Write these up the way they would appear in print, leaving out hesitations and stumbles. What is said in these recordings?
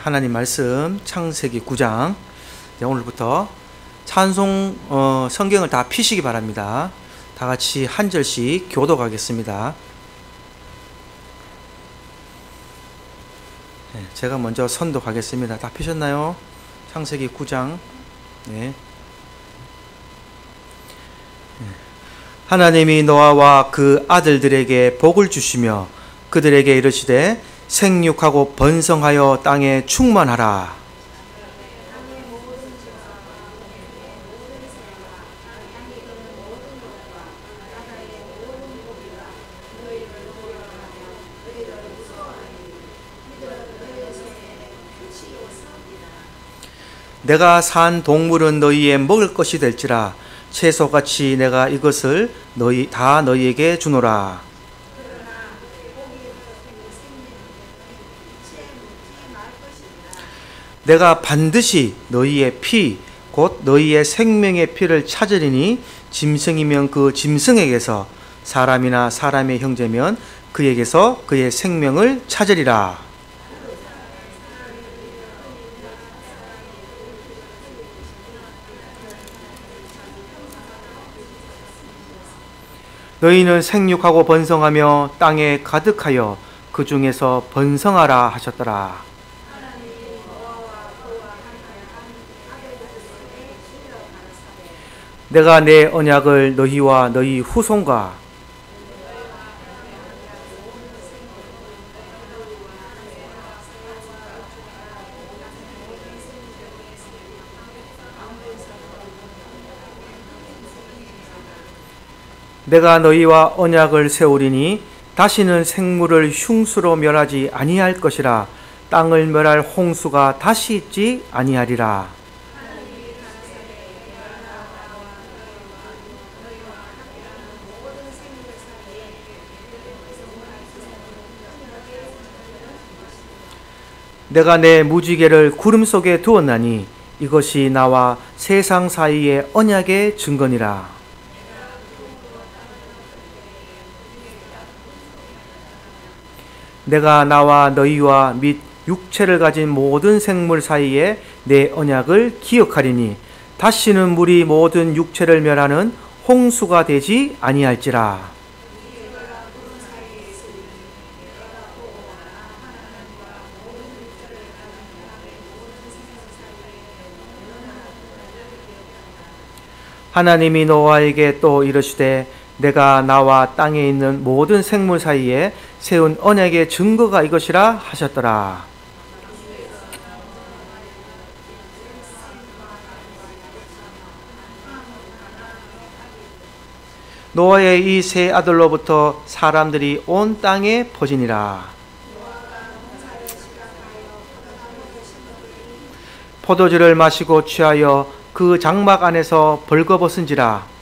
하나님 말씀 창세기 9장. 오늘부터 찬송 성경을 다 피시기 바랍니다. 다 같이 한 절씩 교독하겠습니다. 제가 먼저 선독하겠습니다. 다 피셨나요? 창세기 9장. 네. 하나님이 노아와 그 아들들에게 복을 주시며 그들에게 이르시되 생육하고 번성하여 땅에 충만하라. 내가 산 동물은 너희의 먹을 것이 될지라 채소같이 내가 이것을 너희에게 주노라. 내가 반드시 너희의 피 곧 너희의 생명의 피를 찾으리니 짐승이면 그 짐승에게서 사람이나 사람의 형제면 그에게서 그의 생명을 찾으리라. 너희는 생육하고 번성하며 땅에 가득하여 그 중에서 번성하라 하셨더라. 내가 내 언약을 너희와 너희 후손과 내가 너희와 언약을 세우리니 다시는 생물을 흉수로 멸하지 아니할 것이라. 땅을 멸할 홍수가 다시 있지 아니하리라. 내가 내 무지개를 구름 속에 두었나니 이것이 나와 세상 사이의 언약의 증거니라. 내가 나와 너희와 및 육체를 가진 모든 생물 사이에 내 언약을 기억하리니 다시는 물이 모든 육체를 멸하는 홍수가 되지 아니할지라. 하나님이 노아에게 또 이르시되 내가 나와 땅에 있는 모든 생물 사이에 세운 언약의 증거가 이것이라 하셨더라. 노아의 이 세 아들로부터 사람들이 온 땅에 퍼지니라. 포도주를 마시고 취하여 그 장막 안에서 벌거벗은지라.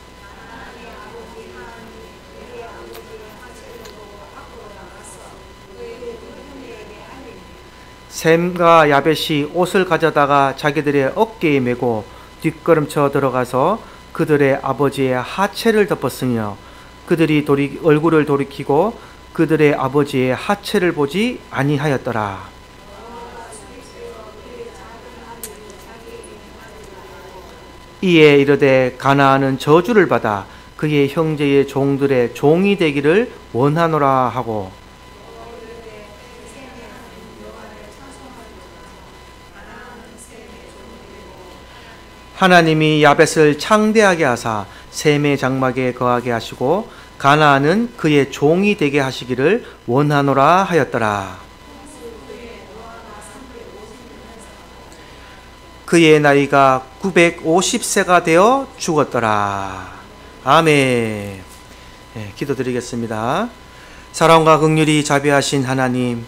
셈과 야벳이 옷을 가져다가 자기들의 어깨에 메고 뒷걸음쳐 들어가서 그들의 아버지의 하체를 덮었으며 그들이 얼굴을 돌이키고 그들의 아버지의 하체를 보지 아니하였더라. 이에 이르되 가나안은 저주를 받아 그의 형제의 종들의 종이 되기를 원하노라 하고 하나님이 야벳을 창대하게 하사 셈의 장막에 거하게 하시고 가나안은 그의 종이 되게 하시기를 원하노라 하였더라. 그의 나이가 950세가 되어 죽었더라. 아멘. 네, 기도드리겠습니다. 사랑과 긍휼이 자비하신 하나님,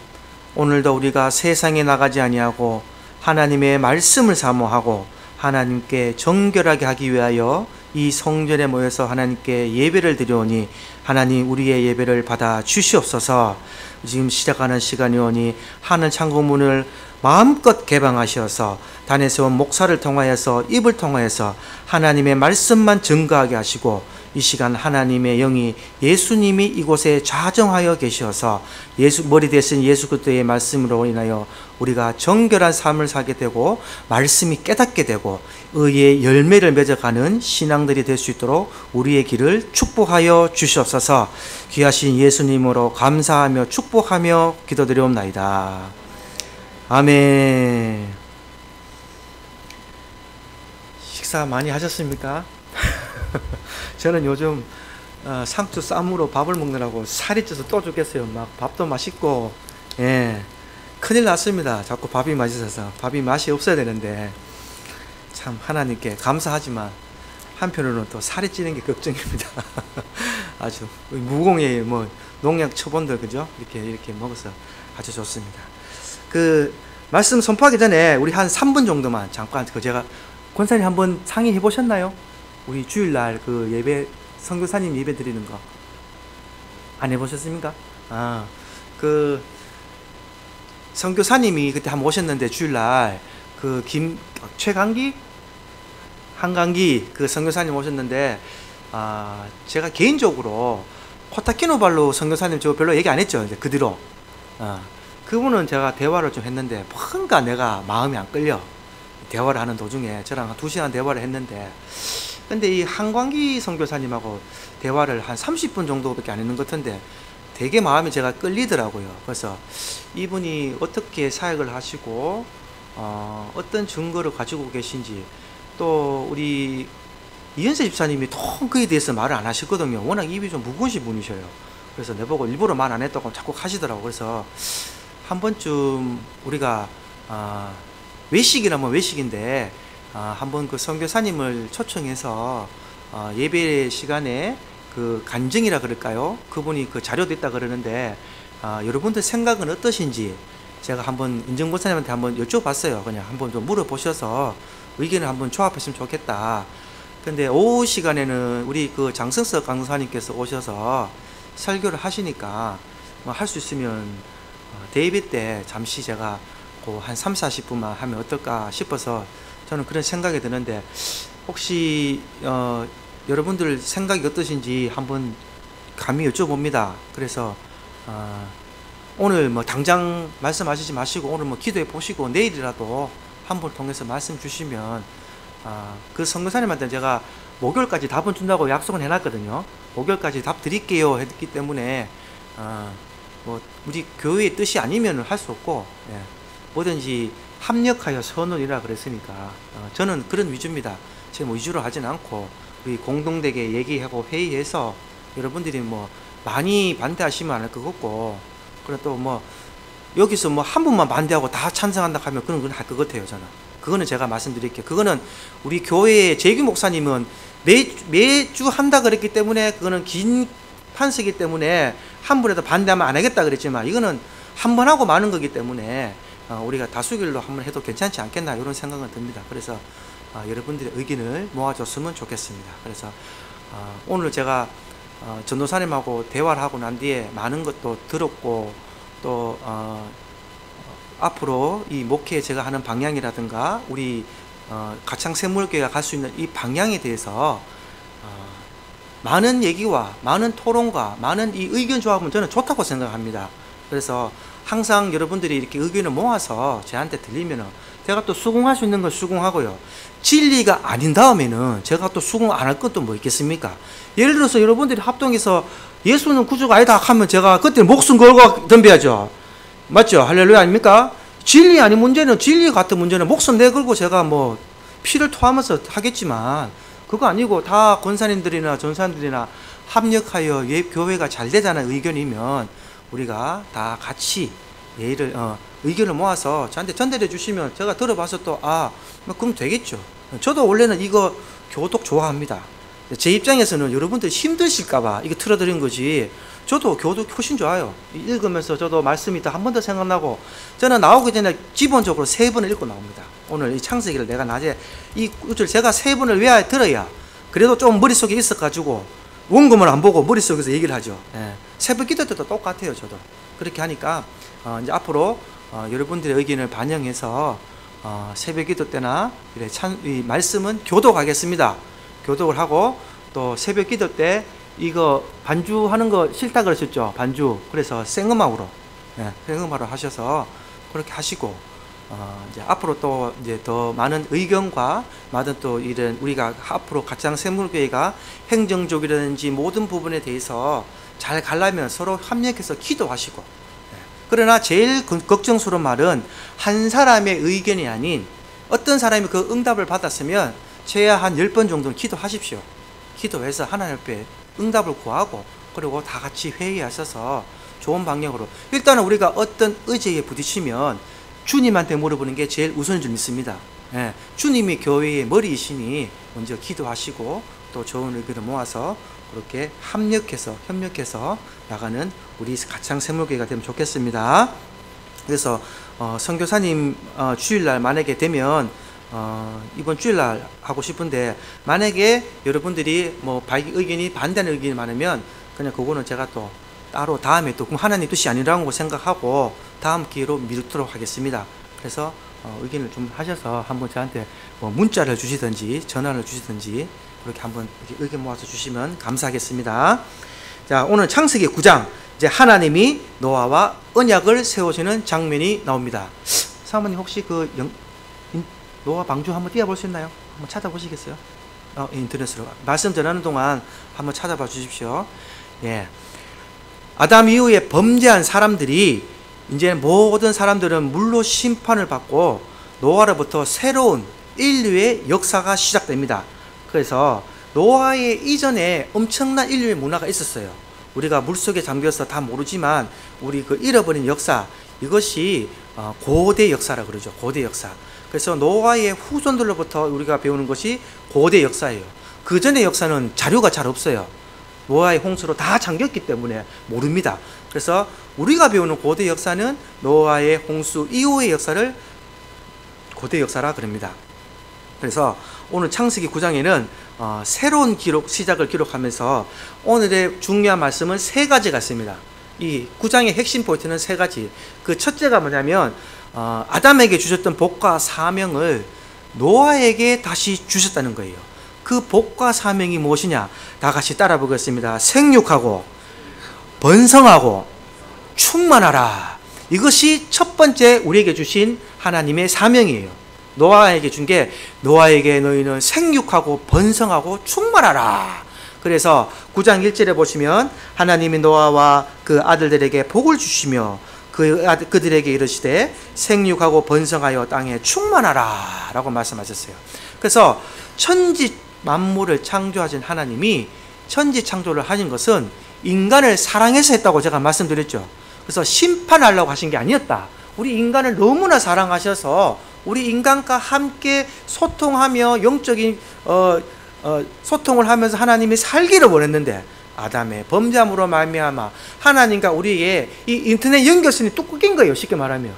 오늘도 우리가 세상에 나가지 아니하고 하나님의 말씀을 사모하고 하나님께 정결하게 하기 위하여 이 성전에 모여서 하나님께 예배를 드려오니 하나님 우리의 예배를 받아 주시옵소서. 지금 시작하는 시간이 오니 하늘 창고문을 마음껏 개방하셔서 단에서 온 목사를 통하여서 입을 통하여서 하나님의 말씀만 증거하게 하시고 이 시간 하나님의 영이 예수님이 이곳에 좌정하여 계셔서 머리 대신 예수 그리스도의 말씀으로 인하여 우리가 정결한 삶을 살게 되고 말씀이 깨닫게 되고 의의 열매를 맺어가는 신앙들이 될 수 있도록 우리의 길을 축복하여 주시옵소서. 귀하신 예수님으로 감사하며 축복하며 기도드리옵나이다. 아멘. 식사 많이 하셨습니까? 저는 요즘 상추 쌈으로 밥을 먹느라고 살이 쪄서 또 죽겠어요. 막 밥도 맛있고, 예, 큰일 났습니다. 자꾸 밥이 맛있어서. 밥이 맛이 없어야 되는데 참 하나님께 감사하지만 한편으로는 또 살이 찌는 게 걱정입니다. 아주 무공의 뭐 농약 처본들, 그죠? 이렇게 먹어서 아주 좋습니다. 그 말씀 선포하기 전에 우리 한 3분 정도만 잠깐, 제가 권사님 한번 상의해 보셨나요? 우리 주일날 그 예배, 선교사님 예배 드리는 거 안 해보셨습니까? 그 선교사님이 그때 한번 오셨는데 주일날 그 한강기 그 선교사님 오셨는데, 제가 개인적으로 코타키노발루 선교사님 저 별로 얘기 안 했죠. 이제 그 뒤로 그분은 제가 대화를 좀 했는데 뭔가 내가 마음이 안 끌려. 대화를 하는 도중에 저랑 한 2시간 대화를 했는데, 근데 이 한광기 선교사님하고 대화를 한 30분 정도밖에 안 했는 것 같은데 되게 마음이 제가 끌리더라고요. 그래서 이분이 어떻게 사역을 하시고 어떤 증거를 가지고 계신지, 또 우리 이현세 집사님이 통 그에 대해서 말을 안 하시거든요. 워낙 입이 좀 무거우신 분이셔요. 그래서 내보고 일부러 말 안 했다고 자꾸 하시더라고요. 그래서 한 번쯤 우리가 외식이라면 외식인데 한번 그 선교사님을 초청해서 예배 시간에 그 간증이라 그럴까요? 그분이 그 자료도 있다 그러는데 여러분들 생각은 어떠신지 제가 한번 인정고사님한테 한번 여쭤봤어요. 그냥 한번 좀 물어보셔서 의견을 한번 조합했으면 좋겠다. 근데 오후 시간에는 우리 그 장성석 강사님께서 오셔서 설교를 하시니까 뭐 할 수 있으면 대예배 때 잠시 제가 한 3, 40분만 하면 어떨까 싶어서 저는 그런 생각이 드는데, 혹시 여러분들 생각이 어떠신지 한번 감히 여쭤봅니다. 그래서 오늘 뭐 당장 말씀하시지 마시고 오늘 뭐 기도해 보시고 내일이라도 한 번 통해서 말씀 주시면 그 선교사님한테 제가 목요일까지 답은 준다고 약속은 해놨거든요. 목요일까지 답 드릴게요 했기 때문에 뭐 우리 교회의 뜻이 아니면 할 수 없고, 예, 뭐든지 합력하여 선언이라 그랬으니까 저는 그런 위주입니다. 제가 뭐 위주로 하진 않고 우리 공동되게 얘기하고 회의해서 여러분들이 뭐 많이 반대하시면 안 할 것 같고, 그리고 또 뭐 여기서 뭐 한 분만 반대하고 다 찬성한다 하면 그런 건 할 것 같아요. 저는 그거는 제가 말씀드릴게요. 그거는 우리 교회의 재규 목사님은 매주 한다 그랬기 때문에 그거는 긴 판서기 때문에 한 분에도 반대하면 안 하겠다 그랬지만, 이거는 한 번 하고 마는 거기 때문에 우리가 다수결로 한번 해도 괜찮지 않겠나 이런 생각은 듭니다. 그래서 여러분들의 의견을 모아줬으면 좋겠습니다. 그래서 오늘 제가 전도사님하고 대화를 하고 난 뒤에 많은 것도 들었고, 또 앞으로 이 목회 제가 하는 방향이라든가 우리 가창생물교회가 갈 수 있는 이 방향에 대해서 많은 얘기와 많은 토론과 많은 이 의견 조합은 저는 좋다고 생각합니다. 그래서 항상 여러분들이 이렇게 의견을 모아서 저한테 들리면은 제가 또 수긍할 수 있는 건 수긍하고요. 진리가 아닌 다음에는 제가 또 수긍 안 할 것도 뭐 있겠습니까? 예를 들어서 여러분들이 합동해서 예수는 구주가 아니다 하면 제가 그때 목숨 걸고 덤벼야죠. 맞죠? 할렐루야 아닙니까? 진리 아닌 문제는, 진리 같은 문제는 목숨 내걸고 제가 뭐 피를 토하면서 하겠지만, 그거 아니고 다 권사님들이나 전사님들이나 합력하여 교회가 잘 되자는 의견이면 우리가 다 같이 의견을 모아서 저한테 전달해 주시면 제가 들어봐서 또 뭐 그럼 되겠죠. 저도 원래는 이거 교독 좋아합니다. 제 입장에서는 여러분들 힘드실까봐 이거 틀어드린 거지, 저도 교독 훨씬 좋아요. 읽으면서 저도 말씀이 또 한 번 더 생각나고, 저는 나오기 전에 기본적으로 3번을 읽고 나옵니다. 오늘 이 창세기를 내가 낮에 이 구절 제가 3번을 외워 들어야 그래도 좀 머릿속에 있어가지고 원금을 안 보고 머릿속에서 얘기를 하죠. 예. 새벽 기도 때도 똑같아요. 저도 그렇게 하니까 이제 앞으로 여러분들의 의견을 반영해서 새벽 기도 때나 이 말씀은 교독하겠습니다. 교독을 하고 또 새벽 기도 때 이거 반주하는 거 싫다 그러셨죠? 반주. 그래서 생음악으로, 생음악으로 하셔서 그렇게 하시고, 이제 앞으로 또 이제 더 많은 의견과 많은 또 이런 우리가 앞으로 가창세물교회가 행정적이라든지 모든 부분에 대해서 잘 가려면 서로 협력해서 기도하시고, 그러나 제일 걱정스러운 말은 한 사람의 의견이 아닌 어떤 사람이 그 응답을 받았으면 최하 한 10번 정도는 기도하십시오. 기도해서 하나님 앞에 응답을 구하고 그리고 다 같이 회의하셔서 좋은 방향으로 일단은 우리가 어떤 의제에 부딪히면 주님한테 물어보는 게 제일 우선인 줄 믿습니다. 주님이 교회의 머리이시니 먼저 기도하시고 또 좋은 의견을 모아서 그렇게 협력해서 나가는 우리 가창세물교회가 되면 좋겠습니다. 그래서 선교사님 주일날 만약에 되면 이번 주일날 하고 싶은데 만약에 여러분들이 뭐 의견이 반대하는 의견이 많으면 그냥 그거는 제가 또 따로 다음에 또 하나님 뜻이 아니라고 생각하고 다음 기회로 미루도록 하겠습니다. 그래서 의견을 좀 하셔서 한번 저한테 뭐 문자를 주시든지 전화를 주시든지 그렇게 한번 이렇게 의견 모아서 주시면 감사하겠습니다. 자, 오늘 창세기 9장 이제 하나님이 노아와 언약을 세우시는 장면이 나옵니다. 사모님 혹시 그 노아 방주 한번 띄워볼 수 있나요? 한번 찾아보시겠어요? 인터넷으로 말씀 전하는 동안 한번 찾아봐 주십시오. 예. 아담 이후에 범죄한 사람들이 이제 모든 사람들은 물로 심판을 받고 노아로부터 새로운 인류의 역사가 시작됩니다. 그래서 노아의 이전에 엄청난 인류의 문화가 있었어요. 우리가 물속에 잠겨서 다 모르지만 우리 그 잃어버린 역사, 이것이 고대 역사라 그러죠. 고대 역사. 그래서 노아의 후손들로부터 우리가 배우는 것이 고대 역사예요. 그 전의 역사는 자료가 잘 없어요. 노아의 홍수로 다 잠겼기 때문에 모릅니다. 그래서 우리가 배우는 고대 역사는 노아의 홍수 이후의 역사를 고대 역사라 그럽니다. 그래서 오늘 창세기 9장에는 새로운 시작을 기록하면서 오늘의 중요한 말씀은 3가지가 있습니다. 이 9장의 핵심 포인트는 3가지. 그 첫째가 뭐냐면 아담에게 주셨던 복과 사명을 노아에게 다시 주셨다는 거예요. 그 복과 사명이 무엇이냐? 다 같이 따라 보겠습니다. 생육하고 번성하고 충만하라. 이것이 첫 번째 우리에게 주신 하나님의 사명이에요. 노아에게 준 게 노아에게 너희는 생육하고 번성하고 충만하라. 그래서 9장 1절에 보시면 하나님이 노아와 그 아들들에게 복을 주시며 그들에게 이르시되 생육하고 번성하여 땅에 충만하라 라고 말씀하셨어요. 그래서 천지 만물을 창조하신 하나님이 천지 창조를 하신 것은 인간을 사랑해서 했다고 제가 말씀드렸죠. 그래서 심판하려고 하신 게 아니었다. 우리 인간을 너무나 사랑하셔서 우리 인간과 함께 소통하며 영적인 소통을 하면서 하나님이 살기를 원했는데 아담의 범죄함으로 말미암아 하나님과 우리의 이 인터넷 연결선이 뚝 끊긴 거예요. 쉽게 말하면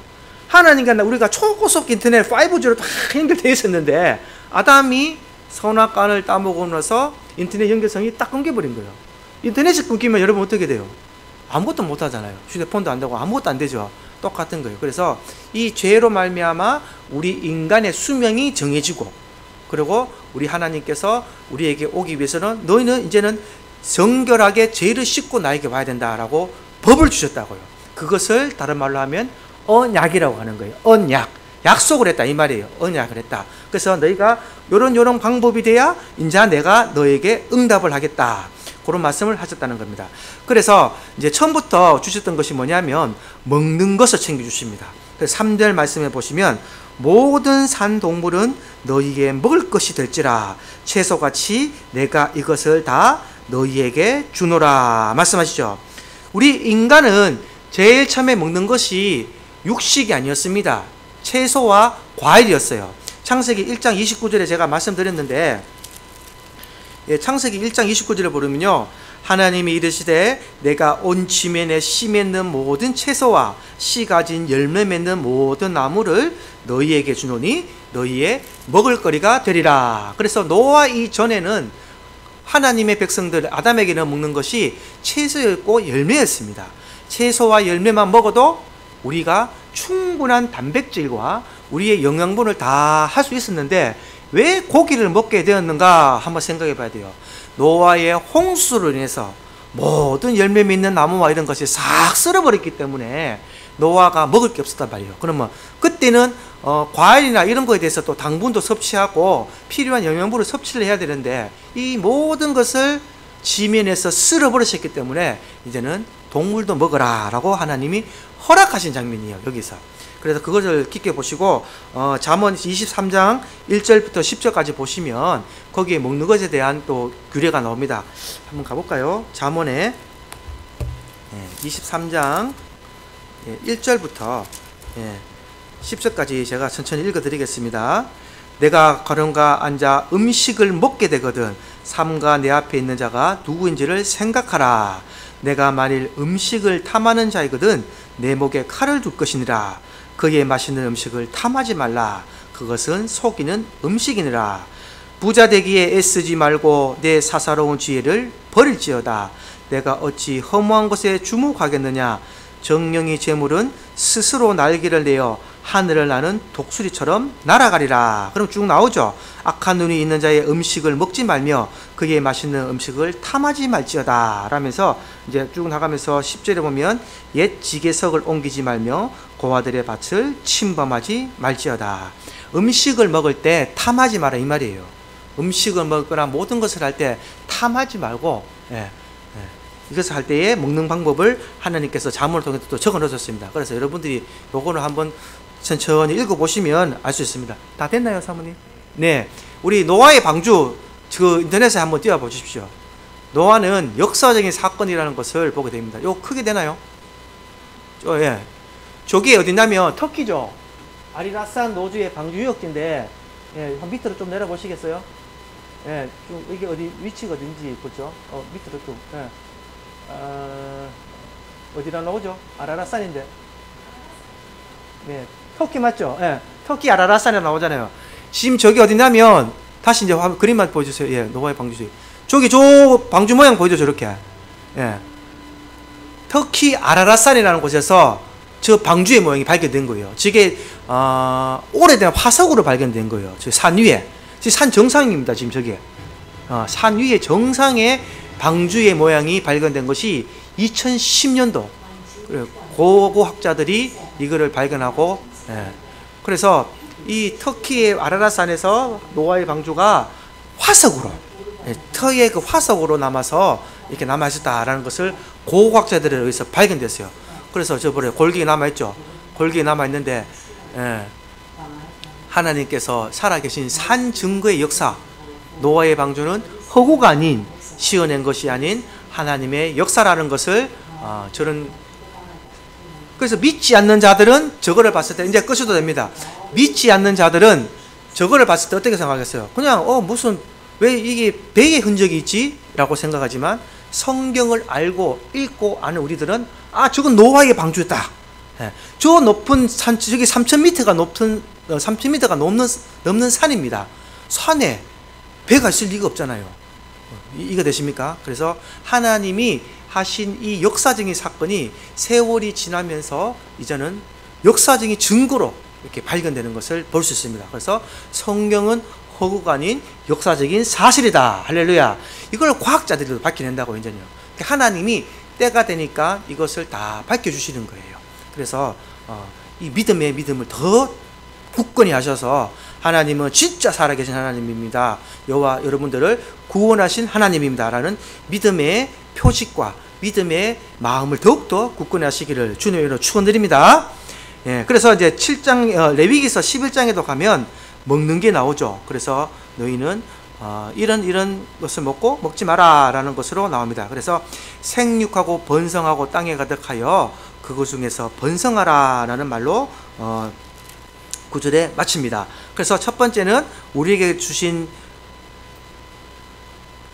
하나님과 우리가 초고속 인터넷 5G로 다 연결되어 있었는데 아담이 선악과를 따먹고 나서 인터넷 연결성이 딱 끊겨버린 거예요. 인터넷이 끊기면 여러분 어떻게 돼요? 아무것도 못 하잖아요. 휴대폰도 안 되고 아무것도 안 되죠. 똑같은 거예요. 그래서 이 죄로 말미암아 우리 인간의 수명이 정해지고 그리고 우리 하나님께서 우리에게 오기 위해서는 너희는 이제는 정결하게 죄를 씻고 나에게 와야 된다라고 법을 주셨다고요. 그것을 다른 말로 하면 언약이라고 하는 거예요. 언약. 약속을 했다 이 말이에요. 언약을 했다. 그래서 너희가 요런 방법이 돼야 이제 내가 너에게 응답을 하겠다. 그런 말씀을 하셨다는 겁니다. 그래서 이제 처음부터 주셨던 것이 뭐냐면 먹는 것을 챙겨주십니다. 그래서 3절 말씀해 보시면 모든 산 동물은 너희에게 먹을 것이 될지라 채소같이 내가 이것을 다 너희에게 주노라 말씀하시죠. 우리 인간은 제일 처음에 먹는 것이 육식이 아니었습니다. 채소와 과일이었어요. 창세기 1장 29절에 제가 말씀드렸는데 창세기 1장 29절을 보면요 하나님이 이르시되 내가 온 지면에 씨 맺는 모든 채소와 씨 가진 열매 맺는 모든 나무를 너희에게 주노니 너희의 먹을거리가 되리라. 그래서 노아 이전에는 하나님의 백성들 아담에게는 먹는 것이 채소였고 열매였습니다. 채소와 열매만 먹어도 우리가 충분한 단백질과 우리의 영양분을 다 할 수 있었는데 왜 고기를 먹게 되었는가 한번 생각해 봐야 돼요. 노아의 홍수로 인해서 모든 열매 맺는 나무와 이런 것이 싹 쓸어버렸기 때문에 노아가 먹을 게 없었단 말이에요. 그러면 그때는 과일이나 이런 거에 대해서 또 당분도 섭취하고 필요한 영양분을 섭취를 해야 되는데 이 모든 것을 지면에서 쓸어버리셨기 때문에 이제는 동물도 먹어라 라고 하나님이 허락하신 장면이에요. 여기서. 그래서 그것을 깊게 보시고 잠언 23장 1절부터 10절까지 보시면 거기에 먹는 것에 대한 또 규례가 나옵니다. 한번 가볼까요? 잠언에 23장 1절부터 10절까지 제가 천천히 읽어드리겠습니다. 내가 가령가 앉아 음식을 먹게 되거든 삼가 내 앞에 있는 자가 누구인지를 생각하라. 내가 만일 음식을 탐하는 자이거든 내 목에 칼을 둘 것이니라. 그의 맛있는 음식을 탐하지 말라. 그것은 속이는 음식이니라. 부자 되기에 애쓰지 말고 내 사사로운 지혜를 버릴지어다. 내가 어찌 허무한 것에 주목하겠느냐. 정령이 재물은 스스로 날개를 내어 하늘을 나는 독수리처럼 날아가리라. 그럼 쭉 나오죠. 악한 눈이 있는 자의 음식을 먹지 말며 그의 맛있는 음식을 탐하지 말지어다 라면서 이제 쭉 나가면서 10절에 보면 옛 지게석을 옮기지 말며 고아들의 밭을 침범하지 말지어다. 음식을 먹을 때 탐하지 마라 이 말이에요. 음식을 먹거나 모든 것을 할 때 탐하지 말고 이것을 할 때에 먹는 방법을 하나님께서 잠언을 통해서 또 적어 놓으셨습니다. 그래서 여러분들이 요거는 한번 천천히 읽어보시면 알 수 있습니다. 다 됐나요, 사모님? 네. 우리 노아의 방주, 그 인터넷에 한번 띄워보십시오. 노아는 역사적인 사건이라는 것을 보게 됩니다. 요 크게 되나요? 예. 저기 어디냐면 터키죠. 아리라산 노주의 방주 유역지인데, 예, 한 밑으로 좀 내려보시겠어요? 예, 좀 이게 어디 위치가 어딘지 보죠. 밑으로 좀. 예. 어디라 나오죠? 아라라산인데. 네, 터키 맞죠? 예, 터키 아라라산에 나오잖아요. 지금 저기 어디냐면 다시 이제 그림만 보여주세요. 예, 노아의 방주. 저기 저 방주 모양 보이죠? 저렇게. 예, 터키 아라라산이라는 곳에서 저 방주의 모양이 발견된 거예요. 저게 오래된 화석으로 발견된 거예요. 저 산 위에, 산 정상입니다. 지금 저게 산 위에 정상에 방주의 모양이 발견된 것이 2010년도 고고학자들이 이거를 발견하고, 그래서 이 터키의 아라라산에서 노아의 방주가 화석으로, 터의 그 화석으로 남아서 이렇게 남아있었다라는 것을 고고학자들에 의해서 발견됐어요. 그래서 저번에 골격이 남아있죠. 골격이 남아있는데, 하나님께서 살아계신 산 증거의 역사, 노아의 방주는 허구가 아닌, 지어낸 것이 아닌 하나님의 역사라는 것을 그래서 믿지 않는 자들은 저거를 봤을 때 이제 끄셔도 됩니다. 믿지 않는 자들은 저거를 봤을 때 어떻게 생각하겠어요? 그냥 무슨 왜 이게 배의 흔적이 있지? 라고 생각하지만 성경을 알고 읽고 아는 우리들은 저건 노아의 방주였다. 저 높은 산, 저기 3,000m가 높은 3,000m가 넘는 산입니다. 산에 배가 있을 리가 없잖아요. 이거 되십니까? 그래서 하나님이 하신 이 역사적인 사건이 세월이 지나면서 이제는 역사적인 증거로 이렇게 발견되는 것을 볼 수 있습니다. 그래서 성경은 허구가 아닌 역사적인 사실이다. 할렐루야. 이걸 과학자들도 밝혀낸다고 이제요. 하나님이 때가 되니까 이것을 다 밝혀주시는 거예요. 그래서 이 믿음의 믿음을 더 굳건히 하셔서 하나님은 진짜 살아계신 하나님입니다. 여호와 여러분들을 구원하신 하나님입니다. 라는 믿음의 표식과 믿음의 마음을 더욱더 굳건히 하시기를 주님으로 축원드립니다. 예, 그래서 이제 7장 레위기서 11장에도 가면 먹는 게 나오죠. 그래서 너희는 이런 것을 먹지 마라 라는 것으로 나옵니다. 그래서 생육하고 번성하고 땅에 가득하여 그것 중에서 번성하라 라는 말로 9절에 마칩니다. 그래서 첫 번째는 우리에게 주신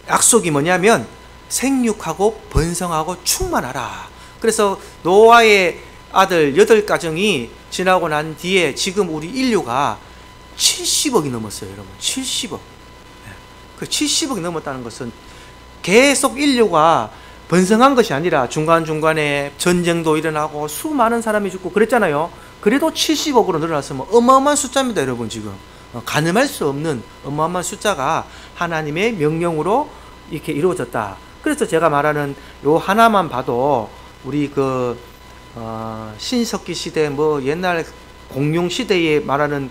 약속이 뭐냐면 생육하고 번성하고 충만하라. 그래서 노아의 아들 8가정이 지나고 난 뒤에 지금 우리 인류가 70억이 넘었어요. 여러분 70억. 그 70억이 넘었다는 것은 계속 인류가 번성한 것이 아니라 중간중간에 전쟁도 일어나고 수많은 사람이 죽고 그랬잖아요. 그래도 70억으로 늘어났으면 어마어마한 숫자입니다, 여러분. 지금 가늠할 수 없는 어마어마한 숫자가 하나님의 명령으로 이렇게 이루어졌다. 그래서 제가 말하는 요 하나만 봐도 우리 신석기 시대 옛날 공룡 시대에 말하는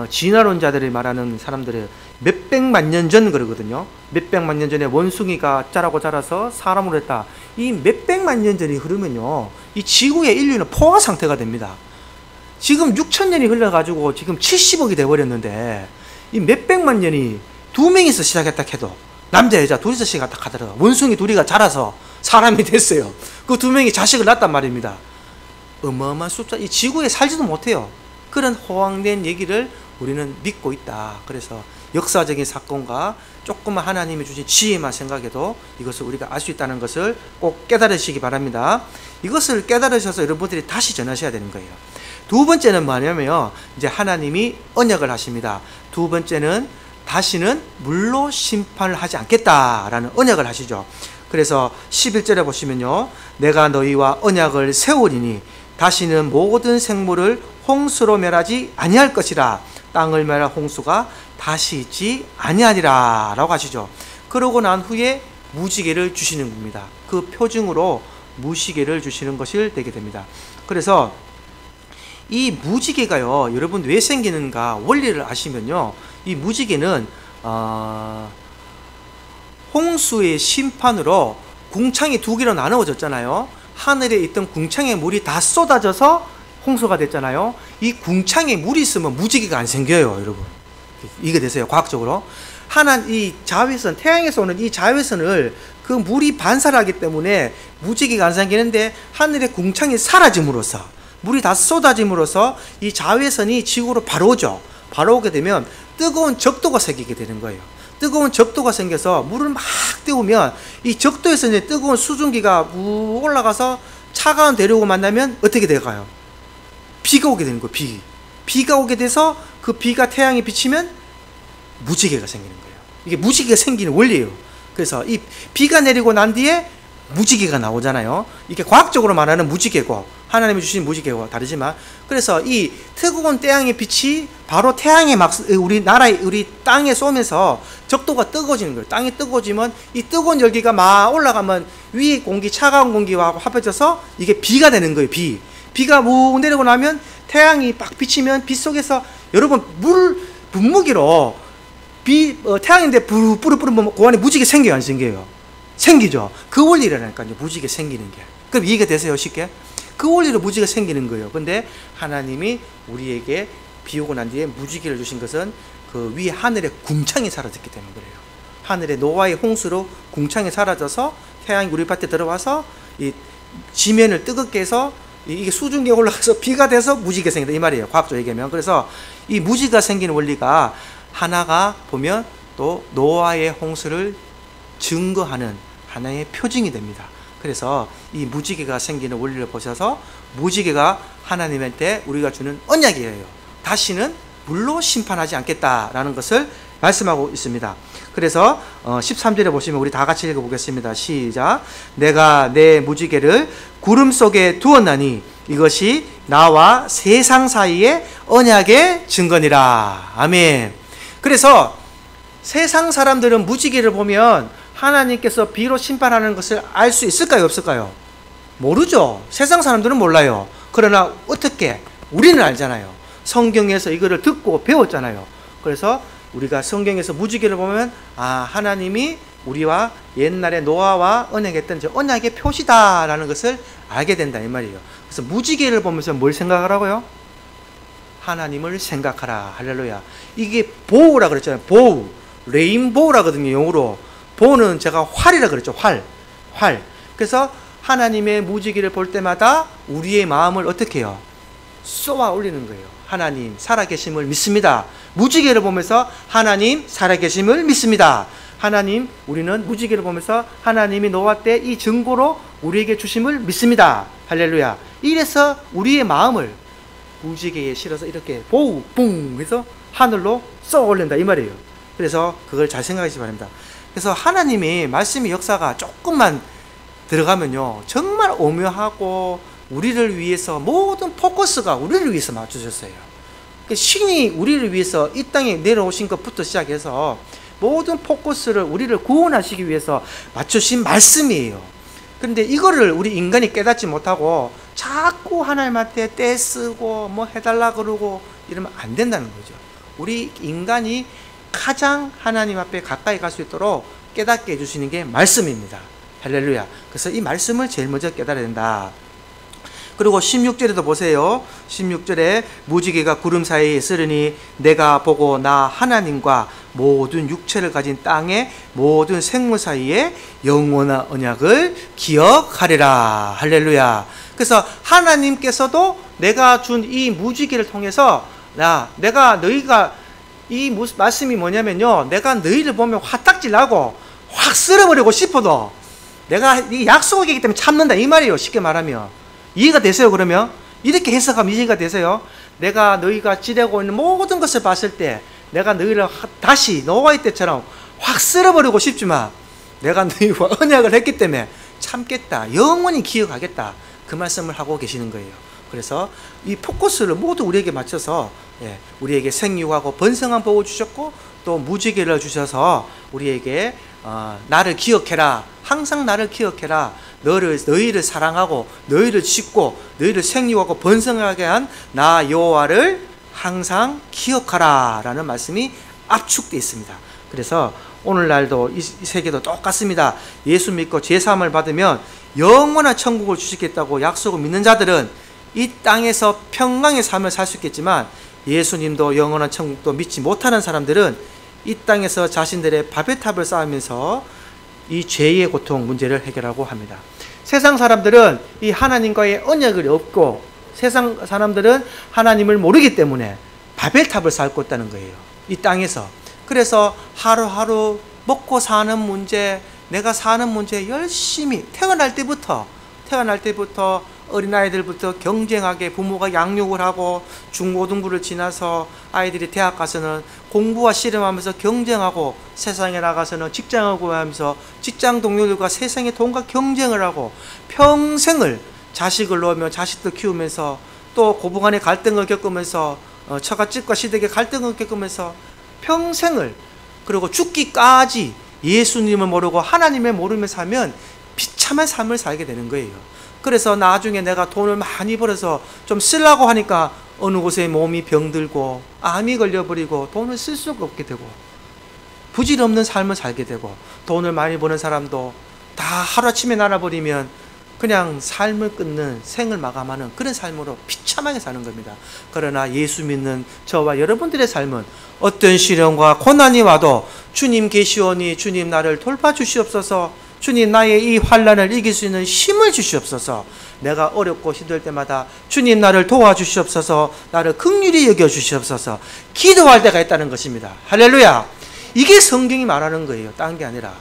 진화론자들이 말하는 사람들의 몇백만 년 전 그러거든요. 몇백만 년 전에 원숭이가 자라서 사람으로 했다. 이 몇백만 년 전이 흐르면요, 이 지구의 인류는 포화 상태가 됩니다. 지금 6,000년이 흘러가지고 지금 70억이 돼버렸는데, 이 몇백만 년이 두 명이서 시작했다 해도, 남자 여자 둘이서 시작했다 하더라도 원숭이 둘이가 자라서 사람이 됐어요. 그 두 명이 자식을 낳았단 말입니다. 어마어마한 숫자, 이 지구에 살지도 못해요. 그런 호황된 얘기를 우리는 믿고 있다. 그래서 역사적인 사건과 조금만 하나님이 주신 지혜만 생각해도 이것을 우리가 알 수 있다는 것을 꼭 깨달으시기 바랍니다. 이것을 깨달으셔서 여러분들이 다시 전하셔야 되는 거예요. 두 번째는 뭐냐면, 이제 하나님이 언약을 하십니다. 두 번째는 다시는 물로 심판을 하지 않겠다라는 언약을 하시죠. 그래서 11절에 보시면요, 내가 너희와 언약을 세우리니 다시는 모든 생물을 홍수로 멸하지 아니할 것이라. 땅을 멸할 홍수가 다시 있지 아니하리라 라고 하시죠. 그러고 난 후에 무지개를 주시는 겁니다. 그 표징으로 무지개를 주시는 것이 되게 됩니다. 그래서 이 무지개가요, 여러분 왜 생기는가 원리를 아시면요, 이 무지개는 홍수의 심판으로 궁창이 두 개로 나누어졌잖아요. 하늘에 있던 궁창에 물이 다 쏟아져서 홍수가 됐잖아요. 이 궁창에 물이 있으면 무지개가 안 생겨요, 여러분. 이게 되세요, 과학적으로. 이 자외선, 태양에서 오는 이 자외선을 그 물이 반사하기 때문에 무지개가 안 생기는데, 하늘의 궁창이 사라짐으로써, 물이 다 쏟아짐으로써 이 자외선이 지구로 바로 오죠. 바로 오게 되면 뜨거운 적도가 생기게 되는 거예요. 뜨거운 적도가 생겨서 물을 막 띄우면 이 적도에서 이제 뜨거운 수증기가 올라가서 차가운 대륙을 만나면 어떻게 될까요? 비가 오게 되는 거예요. 비가 오게 돼서 그 비가 태양에 비치면 무지개가 생기는 거예요. 이게 무지개가 생기는 원리예요. 그래서 이 비가 내리고 난 뒤에 무지개가 나오잖아요. 이게 과학적으로 말하는 무지개고 하나님이 주신 무지개고 다르지만, 그래서 이 뜨거운 태양의 빛이 바로 태양에 막 우리 땅에 쏘면서 적도가 뜨거워지는 거예요. 땅이 뜨거워지면 이 뜨거운 열기가 막 올라가면 위에 공기, 차가운 공기와 합해져서 이게 비가 되는 거예요. 비가 무 내리고 나면 태양이 딱 비치면 빛 속에서 여러분 물 분무기로 태양인데 뿌르뿌르 그 안에 무지개 생겨요, 안 생겨요? 생기죠. 그 원리라니까요, 무지개 생기는 게. 그럼 이해가 되세요, 쉽게? 그 원리로 무지개가 생기는 거예요. 근데 하나님이 우리에게 비 오고 난 뒤에 무지개를 주신 것은 그 위에 하늘에 궁창이 사라졌기 때문에 그래요. 하늘에 노아의 홍수로 궁창이 사라져서 태양이 우리 밭에 들어와서 이 지면을 뜨겁게 해서 이게 수증기가 올라가서 비가 돼서 무지개가 생긴다, 이 말이에요, 과학적으로 얘기하면. 그래서 이 무지개가 생기는 원리가 하나가 보면 또 노아의 홍수를 증거하는 하나의 표징이 됩니다. 그래서 이 무지개가 생기는 원리를 보셔서 무지개가 하나님한테 우리가 주는 언약이에요. 다시는 물로 심판하지 않겠다라는 것을 말씀하고 있습니다. 그래서 13절에 보시면 우리 다 같이 읽어보겠습니다. 시작. 내가 내 무지개를 구름 속에 두었나니 이것이 나와 세상 사이의 언약의 증거니라. 아멘. 그래서 세상 사람들은 무지개를 보면 하나님께서 비로 심판하는 것을 알 수 있을까요, 없을까요? 모르죠. 세상 사람들은 몰라요. 그러나 어떻게? 우리는 알잖아요. 성경에서 이거를 듣고 배웠잖아요. 그래서 우리가 성경에서 무지개를 보면 하나님이 우리와 옛날에 노아와 언약했던 저 언약의 표시다라는 것을 알게 된다, 이 말이에요. 그래서 무지개를 보면서 뭘 생각하라고요? 하나님을 생각하라. 할렐루야. 이게 보우라 그랬잖아요. 보우. 레인보우라거든요, 영어로. 보우는 제가 활이라 그랬죠. 활. 그래서 하나님의 무지개를 볼 때마다 우리의 마음을 어떻게 해요? 쏘아 올리는 거예요. 하나님 살아계심을 믿습니다. 무지개를 보면서 하나님 살아계심을 믿습니다. 하나님, 우리는 무지개를 보면서 하나님이 노아 때 이 증거로 우리에게 주심을 믿습니다. 할렐루야. 이래서 우리의 마음을 무지개에 실어서 이렇게 보우 뿡 해서 하늘로 쏘아 올린다, 이 말이에요. 그래서 그걸 잘 생각하시기 바랍니다. 그래서 하나님이 말씀의 역사가 조금만 들어가면요, 정말 오묘하고 우리를 위해서 모든 포커스가 우리를 위해서 맞춰졌어요. 신이 우리를 위해서 이 땅에 내려오신 것부터 시작해서 모든 포커스를 우리를 구원하시기 위해서 맞추신 말씀이에요. 그런데 이거를 우리 인간이 깨닫지 못하고 자꾸 하나님한테 떼쓰고 뭐 해달라 그러고 이러면 안 된다는 거죠. 우리 인간이 가장 하나님 앞에 가까이 갈 수 있도록 깨닫게 해주시는 게 말씀입니다. 할렐루야. 그래서 이 말씀을 제일 먼저 깨달아야 된다. 그리고 16절에도 보세요. 16절에 무지개가 구름 사이에 있으니 내가 보고 나 하나님과 모든 육체를 가진 땅의 모든 생물 사이에 영원한 언약을 기억하리라. 할렐루야. 그래서 하나님께서도 내가 준 이 무지개를 통해서 내가 너희가 이 말씀이 뭐냐면요, 내가 너희를 보면 화딱지 나고 확 쓸어버리고 싶어도 내가 이 약속이기 때문에 참는다 이 말이에요. 쉽게 말하면 이해가 되세요? 그러면 이렇게 해석하면 이해가 되세요? 내가 너희가 지내고 있는 모든 것을 봤을 때 내가 너희를 다시 노아의 때처럼 확 쓸어버리고 싶지만 내가 너희와 언약을 했기 때문에 참겠다, 영원히 기억하겠다, 그 말씀을 하고 계시는 거예요. 그래서 이 포커스를 모두 우리에게 맞춰서 우리에게 생육하고 번성한 복을 주셨고 또 무지개를 주셔서 우리에게 나를 기억해라, 항상 나를 기억해라, 너희를 사랑하고 너희를 짓고 너희를 생육하고 번성하게 한 나 여호와를 항상 기억하라 라는 말씀이 압축되어 있습니다. 그래서 오늘날도 이 세계도 똑같습니다. 예수 믿고 제사함을 받으면 영원한 천국을 주시겠다고 약속을 믿는 자들은 이 땅에서 평강의 삶을 살 수 있겠지만 예수님도 영원한 천국도 믿지 못하는 사람들은 이 땅에서 자신들의 바벨탑을 쌓으면서 이 죄의 고통 문제를 해결하고 합니다. 세상 사람들은 이 하나님과의 언약을 없고 세상 사람들은 하나님을 모르기 때문에 바벨탑을 쌓고 있다는 거예요. 이 땅에서. 그래서 하루하루 먹고 사는 문제, 내가 사는 문제 열심히 태어날 때부터 어린아이들부터 경쟁하게 부모가 양육을 하고 중고등부를 지나서 아이들이 대학 가서는 공부와 씨름하면서 경쟁하고 세상에 나가서는 직장을 구하면서 직장 동료들과 세상의 돈과 경쟁을 하고 평생을 자식을 놓으며 자식들 키우면서 또 고부간의 갈등을 겪으면서 처갓집과 시댁의 갈등을 겪으면서 평생을, 그리고 죽기까지 예수님을 모르고 하나님을 모르며 살면 비참한 삶을 살게 되는 거예요. 그래서 나중에 내가 돈을 많이 벌어서 좀 쓰려고 하니까 어느 곳에 몸이 병들고 암이 걸려버리고 돈을 쓸 수가 없게 되고 부질없는 삶을 살게 되고 돈을 많이 버는 사람도 다 하루아침에 날아버리면 그냥 삶을 끊는, 생을 마감하는 그런 삶으로 비참하게 사는 겁니다. 그러나 예수 믿는 저와 여러분들의 삶은 어떤 시련과 고난이 와도 주님 계시오니 주님 나를 돌봐주시옵소서, 주님 나의 이 환난을 이길 수 있는 힘을 주시옵소서, 내가 어렵고 힘들 때마다 주님 나를 도와주시옵소서, 나를 긍휼히 여겨주시옵소서 기도할 때가 있다는 것입니다. 할렐루야. 이게 성경이 말하는 거예요. 딴 게 아니라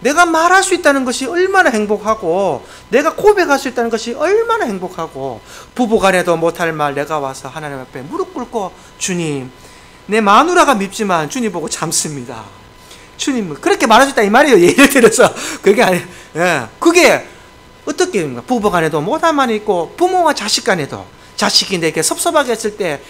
내가 말할 수 있다는 것이 얼마나 행복하고 내가 고백할 수 있다는 것이 얼마나 행복하고 부부간에도 못할 말 내가 와서 하나님 앞에 무릎 꿇고 주님 내 마누라가 밉지만 주님 보고 참습니다. 주님 그렇게 말할 수 있다 이 말이에요. 예를 들어서 그게 아니, 그게 어떻게 부부간에도 못할 말이 있고 부모와 자식간에도 자식이 내게 섭섭하게 했을 때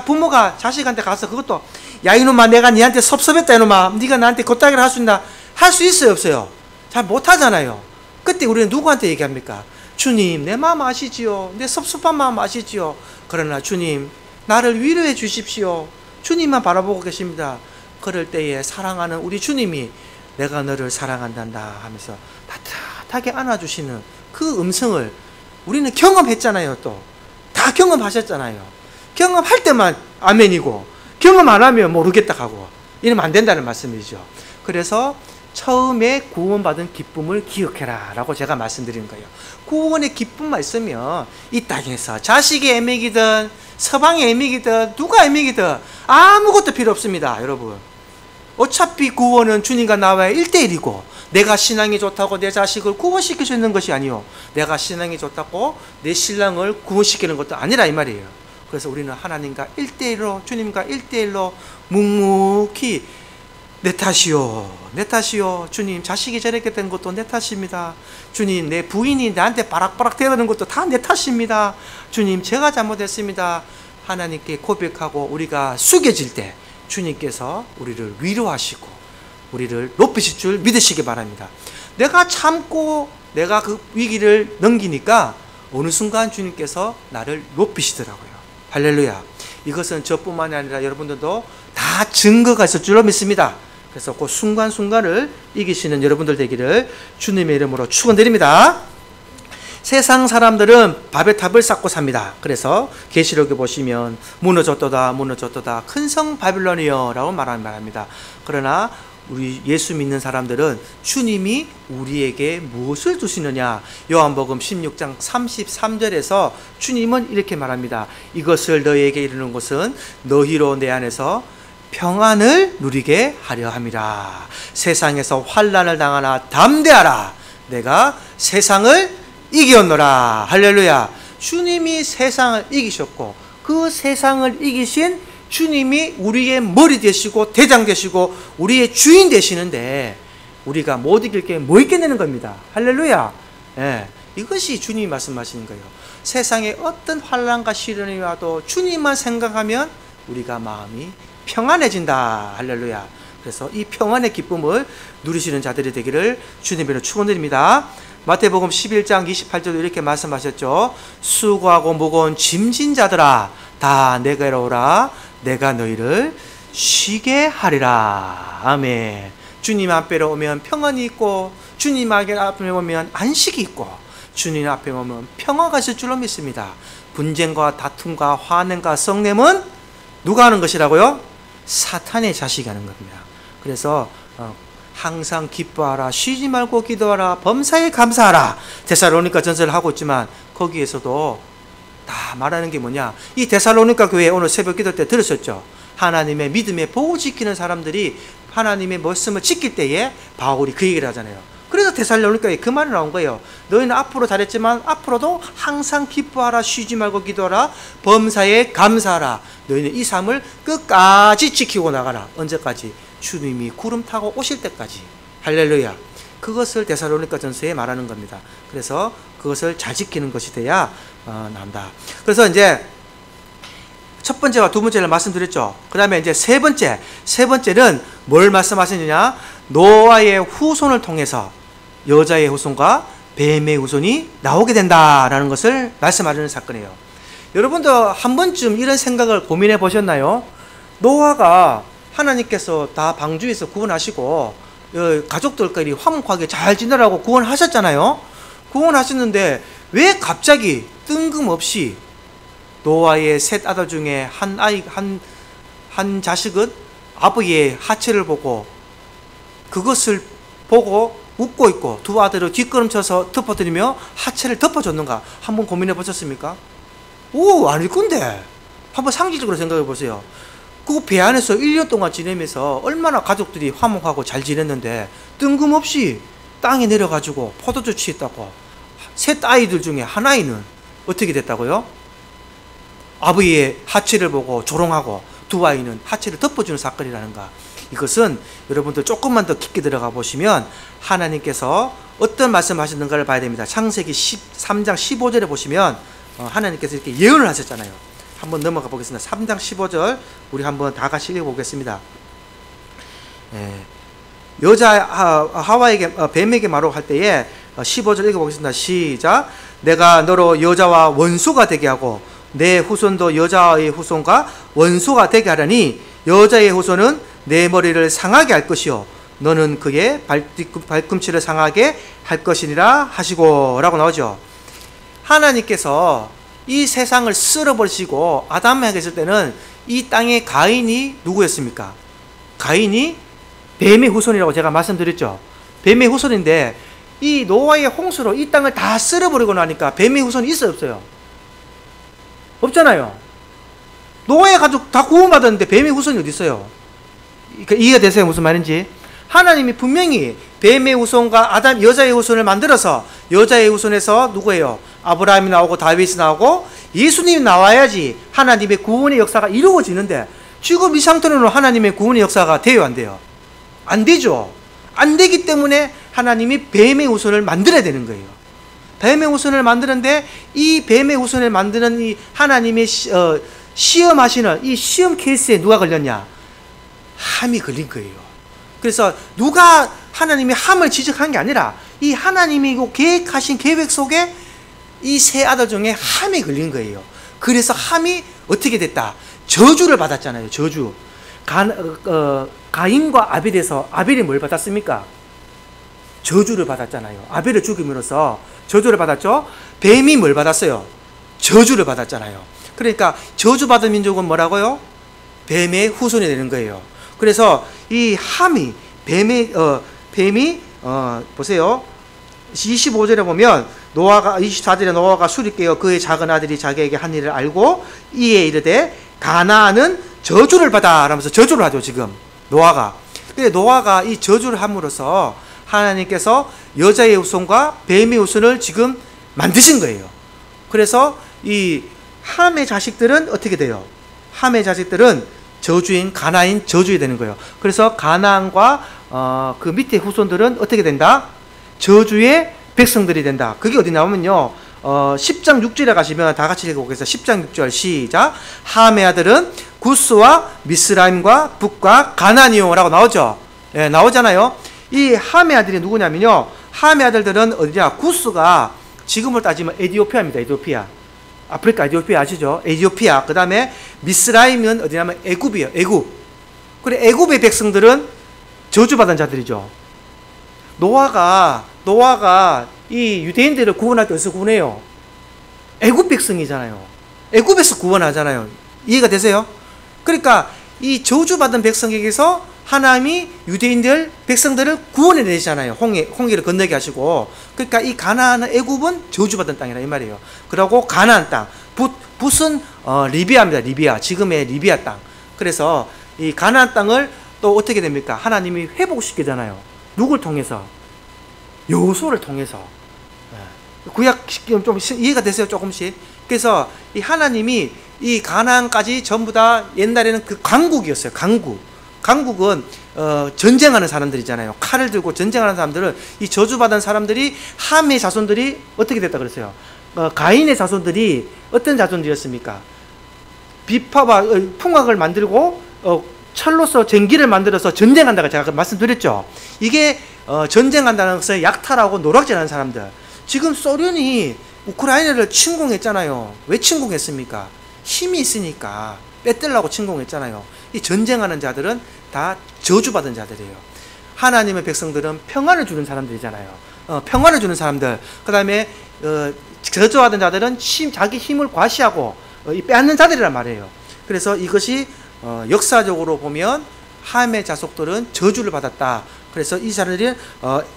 부모가 자식한테 가서 그것도 야 이놈아 내가 니한테 섭섭했다 이놈아 네가 나한테 겉다기를 할 수 있나? 할 수 있어요 없어요? 잘 못하잖아요. 그때 우리는 누구한테 얘기합니까? 주님 내 마음 아시지요? 내 섭섭한 마음 아시지요? 그러나 주님 나를 위로해 주십시오. 주님만 바라보고 계십니다. 그럴 때에 사랑하는 우리 주님이 내가 너를 사랑한단다 하면서 따뜻하게 안아주시는 그 음성을 우리는 경험했잖아요. 또 다 경험하셨잖아요. 경험할 때만 아멘이고 경험 안 하면 모르겠다 하고 이러면 안 된다는 말씀이죠. 그래서 처음에 구원받은 기쁨을 기억해라 라고 제가 말씀드린 거예요. 구원의 기쁨만 있으면 이 땅에서 자식이 애먹이든 서방의 애먹이든 누가 애먹이든 아무것도 필요 없습니다. 여러분 어차피 구원은 주님과 나와의 1대1이고 내가 신앙이 좋다고 내 자식을 구원시킬 수 있는 것이 아니요, 내가 신앙이 좋다고 내 신랑을 구원시키는 것도 아니라 이 말이에요. 그래서 우리는 하나님과 1대1로 주님과 1대1로 묵묵히 내 탓이요, 내 탓이요. 주님, 자식이 저렇게 된 것도 내 탓입니다. 주님, 내 부인이 나한테 바락바락 대는 것도 다 내 탓입니다. 주님, 제가 잘못했습니다. 하나님께 고백하고 우리가 숙여질 때 주님께서 우리를 위로하시고 우리를 높이실 줄 믿으시기 바랍니다. 내가 참고 내가 그 위기를 넘기니까 어느 순간 주님께서 나를 높이시더라고요. 할렐루야. 이것은 저뿐만이 아니라 여러분들도 다 증거가 있을 줄로 믿습니다. 그래서 그 순간순간을 이기시는 여러분들 되기를 주님의 이름으로 축원드립니다. 세상 사람들은 밥에 탑을 쌓고 삽니다. 그래서 계시록에 보시면 무너졌도다 무너졌도다 큰 성 바빌론이여 라고 말합니다. 그러나 우리 예수 믿는 사람들은 주님이 우리에게 무엇을 주시느냐, 요한복음 16장 33절에서 주님은 이렇게 말합니다. 이것을 너희에게 이르는 것은 너희로 내 안에서 평안을 누리게 하려 함이라. 세상에서 환난을 당하나 담대하라. 내가 세상을 이겼노라. 할렐루야. 주님이 세상을 이기셨고 그 세상을 이기신 주님이 우리의 머리 되시고 대장 되시고 우리의 주인 되시는데 우리가 못 이길 게 뭐 있겠냐는 겁니다. 할렐루야. 예, 이것이 주님이 말씀하시는 거예요. 세상에 어떤 환난과 시련이 와도 주님만 생각하면 우리가 마음이 평안해진다. 할렐루야. 그래서 이 평안의 기쁨을 누리시는 자들이 되기를 주님으로 축원드립니다. 마태복음 11장 28절도 이렇게 말씀하셨죠. 수고하고 무거운 짐진 자들아 다 내게로 오라. 내가 너희를 쉬게 하리라. 아멘. 주님 앞에 오면 평안이 있고 주님 앞에 오면 안식이 있고 주님 앞에 오면 평화가 있을 줄로 믿습니다. 분쟁과 다툼과 화냄과 썩냄은 누가 하는 것이라고요? 사탄의 자식이 하는 겁니다. 그래서 항상 기뻐하라, 쉬지 말고 기도하라, 범사에 감사하라. 데살로니가 전서를 하고 있지만 거기에서도 다 말하는 게 뭐냐, 이 데살로니가 교회 오늘 새벽 기도 때 들으셨죠? 하나님의 믿음의 보호 지키는 사람들이 하나님의 말씀을 지킬 때에 바울이 그 얘기를 하잖아요. 그래서 데살로니가에 그 말이 나온 거예요. 너희는 앞으로 잘했지만 앞으로도 항상 기뻐하라, 쉬지 말고 기도하라, 범사에 감사하라. 너희는 이 삶을 끝까지 지키고 나가라. 언제까지? 주님이 구름 타고 오실 때까지. 할렐루야. 그것을 데살로니가 전서에 말하는 겁니다. 그래서 그것을 잘 지키는 것이 돼야 난다. 그래서 이제 첫 번째와 두 번째를 말씀드렸죠. 그 다음에 이제 세 번째는 뭘 말씀하시느냐? 노아의 후손을 통해서 여자의 후손과 뱀의 후손이 나오게 된다라는 것을 말씀하시는 사건이에요. 여러분도 한 번쯤 이런 생각을 고민해 보셨나요? 노아가 하나님께서 다 방주에서 구원하시고 가족들끼리 화목하게 잘 지내라고 구원하셨잖아요. 구원하셨는데 왜 갑자기 뜬금없이 노아의 셋 아들 중에 한 자식은 아버지의 하체를 보고 그것을 보고 웃고 있고 두 아들을 뒷걸음쳐서 덮어뜨리며 하체를 덮어줬는가? 한번 고민해 보셨습니까? 오, 아닐 건데. 한번 상식적으로 생각해 보세요. 그 배 안에서 1년 동안 지내면서 얼마나 가족들이 화목하고 잘 지냈는데 뜬금없이 땅에 내려가지고 포도주 취했다고. 셋 아이들 중에 한 아이는 어떻게 됐다고요? 아버지의 하체를 보고 조롱하고 두 아이는 하체를 덮어주는 사건이라는가. 이것은 여러분들 조금만 더 깊게 들어가 보시면 하나님께서 어떤 말씀하셨는가를 봐야 됩니다. 창세기 3장 15절에 보시면 하나님께서 이렇게 예언을 하셨잖아요. 한번 넘어가 보겠습니다. 3장 15절 우리 한번 다 같이 읽어보겠습니다. 여자 하와에게 뱀에게 말할 때에 15절 읽어보겠습니다. 시작. 내가 너로 여자와 원수가 되게 하고 내 후손도 여자의 후손과 원수가 되게 하려니 여자의 후손은 내 머리를 상하게 할 것이요 너는 그의 발꿈치를 상하게 할 것이니라 하시고 라고 나오죠. 하나님께서 이 세상을 쓸어버리시고 아담에게 있을 때는 이 땅의 가인이 누구였습니까? 가인이 뱀의 후손이라고 제가 말씀드렸죠. 뱀의 후손인데 이 노아의 홍수로 이 땅을 다 쓸어버리고 나니까 뱀의 후손이 있어요, 없어요? 없잖아요. 노아의 가족 다 구원받았는데 뱀의 후손이 어디 있어요? 이해가 되세요? 무슨 말인지? 하나님이 분명히 뱀의 후손과 여자의 후손을 만들어서 여자의 후손에서 누구예요? 아브라함이 나오고 다윗이 나오고 예수님이 나와야지 하나님의 구원의 역사가 이루어지는데 지금 이 상태로는 하나님의 구원의 역사가 돼요, 안 돼요? 안 되죠. 안 되기 때문에 하나님이 뱀의 후손을 만들어야 되는 거예요. 뱀의 후손을 만드는데 이 뱀의 후손을 만드는 이 하나님의 시험하시는 이 시험 케이스에 누가 걸렸냐? 함이 걸린 거예요. 그래서 누가 하나님이 함을 지적한 게 아니라 이 하나님이 계획하신 계획 속에 이 세 아들 중에 함이 걸린 거예요. 그래서 함이 어떻게 됐다? 저주를 받았잖아요. 저주. 가인과 아벨에서 아벨이 뭘 받았습니까? 저주를 받았잖아요. 아벨을 죽임으로써 저주를 받았죠. 뱀이 뭘 받았어요? 저주를 받았잖아요. 그러니까 저주받은 민족은 뭐라고요? 뱀의 후손이 되는 거예요. 그래서 이 함이 뱀이 보세요. 25절에 보면 24절에 노아가 술이 깨어 그의 작은 아들이 자기에게 한 일을 알고 이에 이르되 가나안은 저주를 받아 라면서 저주를 하죠. 지금 노아가. 근데 노아가 이 저주를 함으로써 하나님께서 여자의 후손과 뱀의 후손을 지금 만드신 거예요. 그래서 이 함의 자식들은 어떻게 돼요? 함의 자식들은 저주인 가나안 저주이 되는 거예요. 그래서 가나안과 그 밑에 후손들은 어떻게 된다? 저주의 백성들이 된다. 그게 어디 나오면요. 10장 6절에 가시면 다 같이 읽어보겠습니다. 10장 6절 시작. 함의 아들은 구스와 미스라임과 북과 가나안이요 라고 나오죠. 예, 나오잖아요. 이 함의 아들이 누구냐면요. 함의 아들들은 어디냐? 구스가 지금으로 따지면 에티오피아입니다. 에티오피아. 아프리카 에티오피아 아시죠? 에티오피아. 그 다음에 미스라임은 어디냐면 애굽이에요. 애굽. 그래 애굽의 백성들은 저주받은 자들이죠. 노아가 이 유대인들을 구원할 때 어디서 구원해요? 애굽 백성이잖아요. 애굽에서 구원하잖아요. 이해가 되세요? 그러니까 이 저주받은 백성에게서 하나님이 유대인들 백성들을 구원해 내시잖아요. 홍해를 건너게 하시고. 그러니까 이 가나안 애굽은 저주받은 땅이라 이 말이에요. 그리고 가나안 땅 붓은 리비아입니다. 리비아. 지금의 리비아 땅. 그래서 이 가나안 땅을 또 어떻게 됩니까? 하나님이 회복시키잖아요. 누굴 통해서? 여호수아를 통해서. 구약 좀 이해가 되세요? 조금씩. 그래서 이 하나님이 이 가나안까지 전부 다 옛날에는 그 강국이었어요. 강국은 전쟁하는 사람들이잖아요. 칼을 들고 전쟁하는 사람들은 이 저주받은 사람들이 함의 자손들이 어떻게 됐다 그랬어요? 가인의 자손들이 어떤 자손들이었습니까? 비파와 풍악을 만들고 철로서 쟁기를 만들어서 전쟁한다고 제가 말씀드렸죠. 이게 전쟁한다는 것을 약탈하고 노략질하는 사람들. 지금 소련이 우크라이나를 침공했잖아요. 왜 침공했습니까? 힘이 있으니까 뺏들라고 침공했잖아요. 이 전쟁하는 자들은 다 저주받은 자들이에요. 하나님의 백성들은 평안을 주는 사람들이잖아요. 평안을 주는 사람들. 그 다음에 저주받은 자들은 자기 힘을 과시하고 빼앗는 자들이란 말이에요. 그래서 이것이 역사적으로 보면 함의 자손들은 저주를 받았다. 그래서 이 사람들이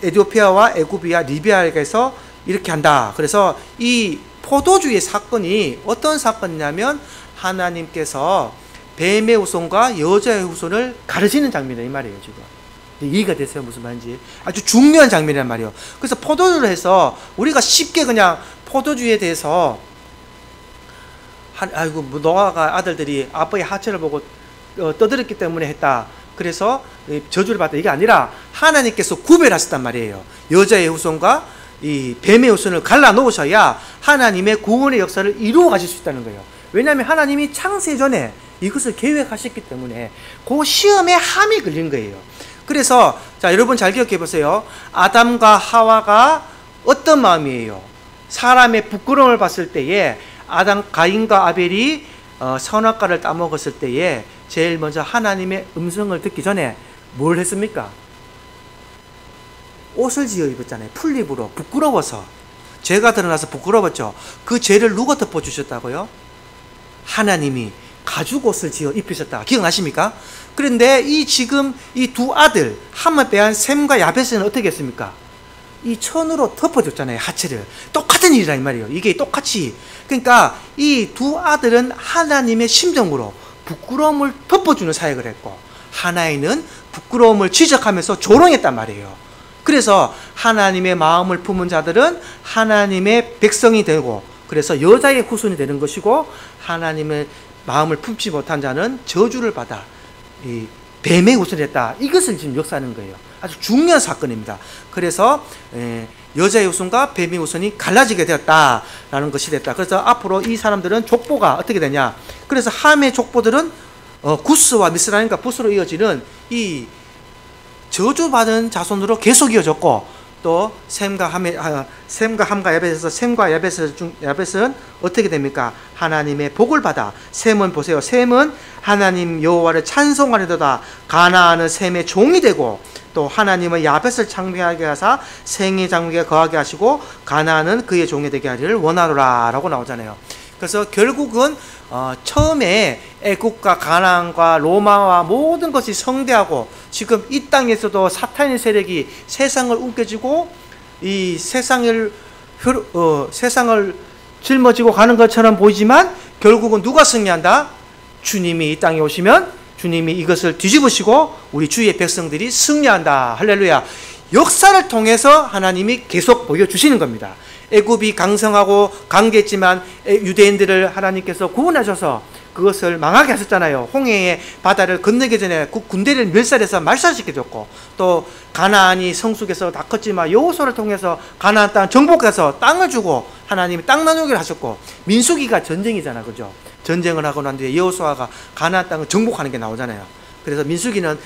에티오피아와 애굽이와 리비아에서 이렇게 한다. 그래서 이 포도주의 사건이 어떤 사건이냐면 하나님께서 뱀의 후손과 여자의 후손을 가르치는 장면이다 이 말이에요. 지금 이해가 되세요? 무슨 말인지. 아주 중요한 장면이란 말이에요. 그래서 포도주를 해서 우리가 쉽게 그냥 포도주에 대해서 아이고 노아가 아들들이 아빠의 하체를 보고 떠들었기 때문에 했다. 그래서 저주를 받다. 이게 아니라 하나님께서 구별하셨단 말이에요. 여자의 후손과 이 뱀의 후손을 갈라 놓으셔야 하나님의 구원의 역사를 이루어 가실 수 있다는 거예요. 왜냐하면 하나님이 창세 전에 이것을 계획하셨기 때문에 그 시험에 함이 걸린 거예요. 그래서 자 여러분 잘 기억해 보세요. 아담과 하와가 어떤 마음이에요? 사람의 부끄러움을 봤을 때에 가인과 아벨이 선악과를 따먹었을 때에 제일 먼저 하나님의 음성을 듣기 전에 뭘 했습니까? 옷을 지어 입었잖아요. 풀립으로 부끄러워서. 죄가 드러나서 부끄러웠죠. 그 죄를 누가 덮어주셨다고요? 하나님이 가죽 옷을 지어 입히셨다. 기억나십니까? 그런데 지금 이 두 아들 함을 빼앗은 셈과 야벳은 어떻게 했습니까? 이 천으로 덮어줬잖아요. 하체를. 똑같은 일이라 이 말이에요. 이게 똑같이. 그러니까 이 두 아들은 하나님의 심정으로 부끄러움을 덮어주는 사역을 했고 하나이는 부끄러움을 지적하면서 조롱했단 말이에요. 그래서 하나님의 마음을 품은 자들은 하나님의 백성이 되고 그래서 여자의 후손이 되는 것이고 하나님의 마음을 품지 못한 자는 저주를 받아 이 뱀의 우선이 됐다. 이것을 지금 역사하는 거예요. 아주 중요한 사건입니다. 그래서 여자의 우선과 뱀의 우선이 갈라지게 되었다라는 것이 됐다. 그래서 앞으로 이 사람들은 족보가 어떻게 되냐. 그래서 함의 족보들은 구스와 미스라임과 붓으로 이어지는 이 저주받은 자손으로 계속 이어졌고, 또 셈과 함과 야벳에서 셈과 야벳은 어떻게 됩니까? 하나님의 복을 받아. 셈은 보세요. 셈은 하나님 여호와를 찬송하려도다. 가나안은 셈의 종이 되고, 또 하나님은 야벳을 창대하게 하사 생의 장막에 거하게 하시고 가나안은 그의 종이 되게 하기를 원하노라 라고 나오잖아요. 그래서 결국은 처음에 애국과 가나안과 로마와 모든 것이 성대하고, 지금 이 땅에서도 사탄의 세력이 세상을 움켜쥐고 이 세상을 짊어지고 가는 것처럼 보이지만, 결국은 누가 승리한다? 주님이 이 땅에 오시면 주님이 이것을 뒤집으시고 우리 주의 백성들이 승리한다. 할렐루야. 역사를 통해서 하나님이 계속 보여주시는 겁니다. 애굽이 강성하고 강대했지만 유대인들을 하나님께서 구원하셔서 그것을 망하게 하셨잖아요. 홍해의 바다를 건너기 전에 그 군대를 멸살해서 말살시켜줬고, 또 가나안이 성숙해서 다 컸지만 여호수아를 통해서 가나안 땅 정복해서 땅을 주고 하나님이 땅 나누기를 하셨고, 민수기가 전쟁이잖아, 그죠? 전쟁을 하고 난 뒤에 여호수아가 가나안 땅을 정복하는 게 나오잖아요. 그래서 민수기는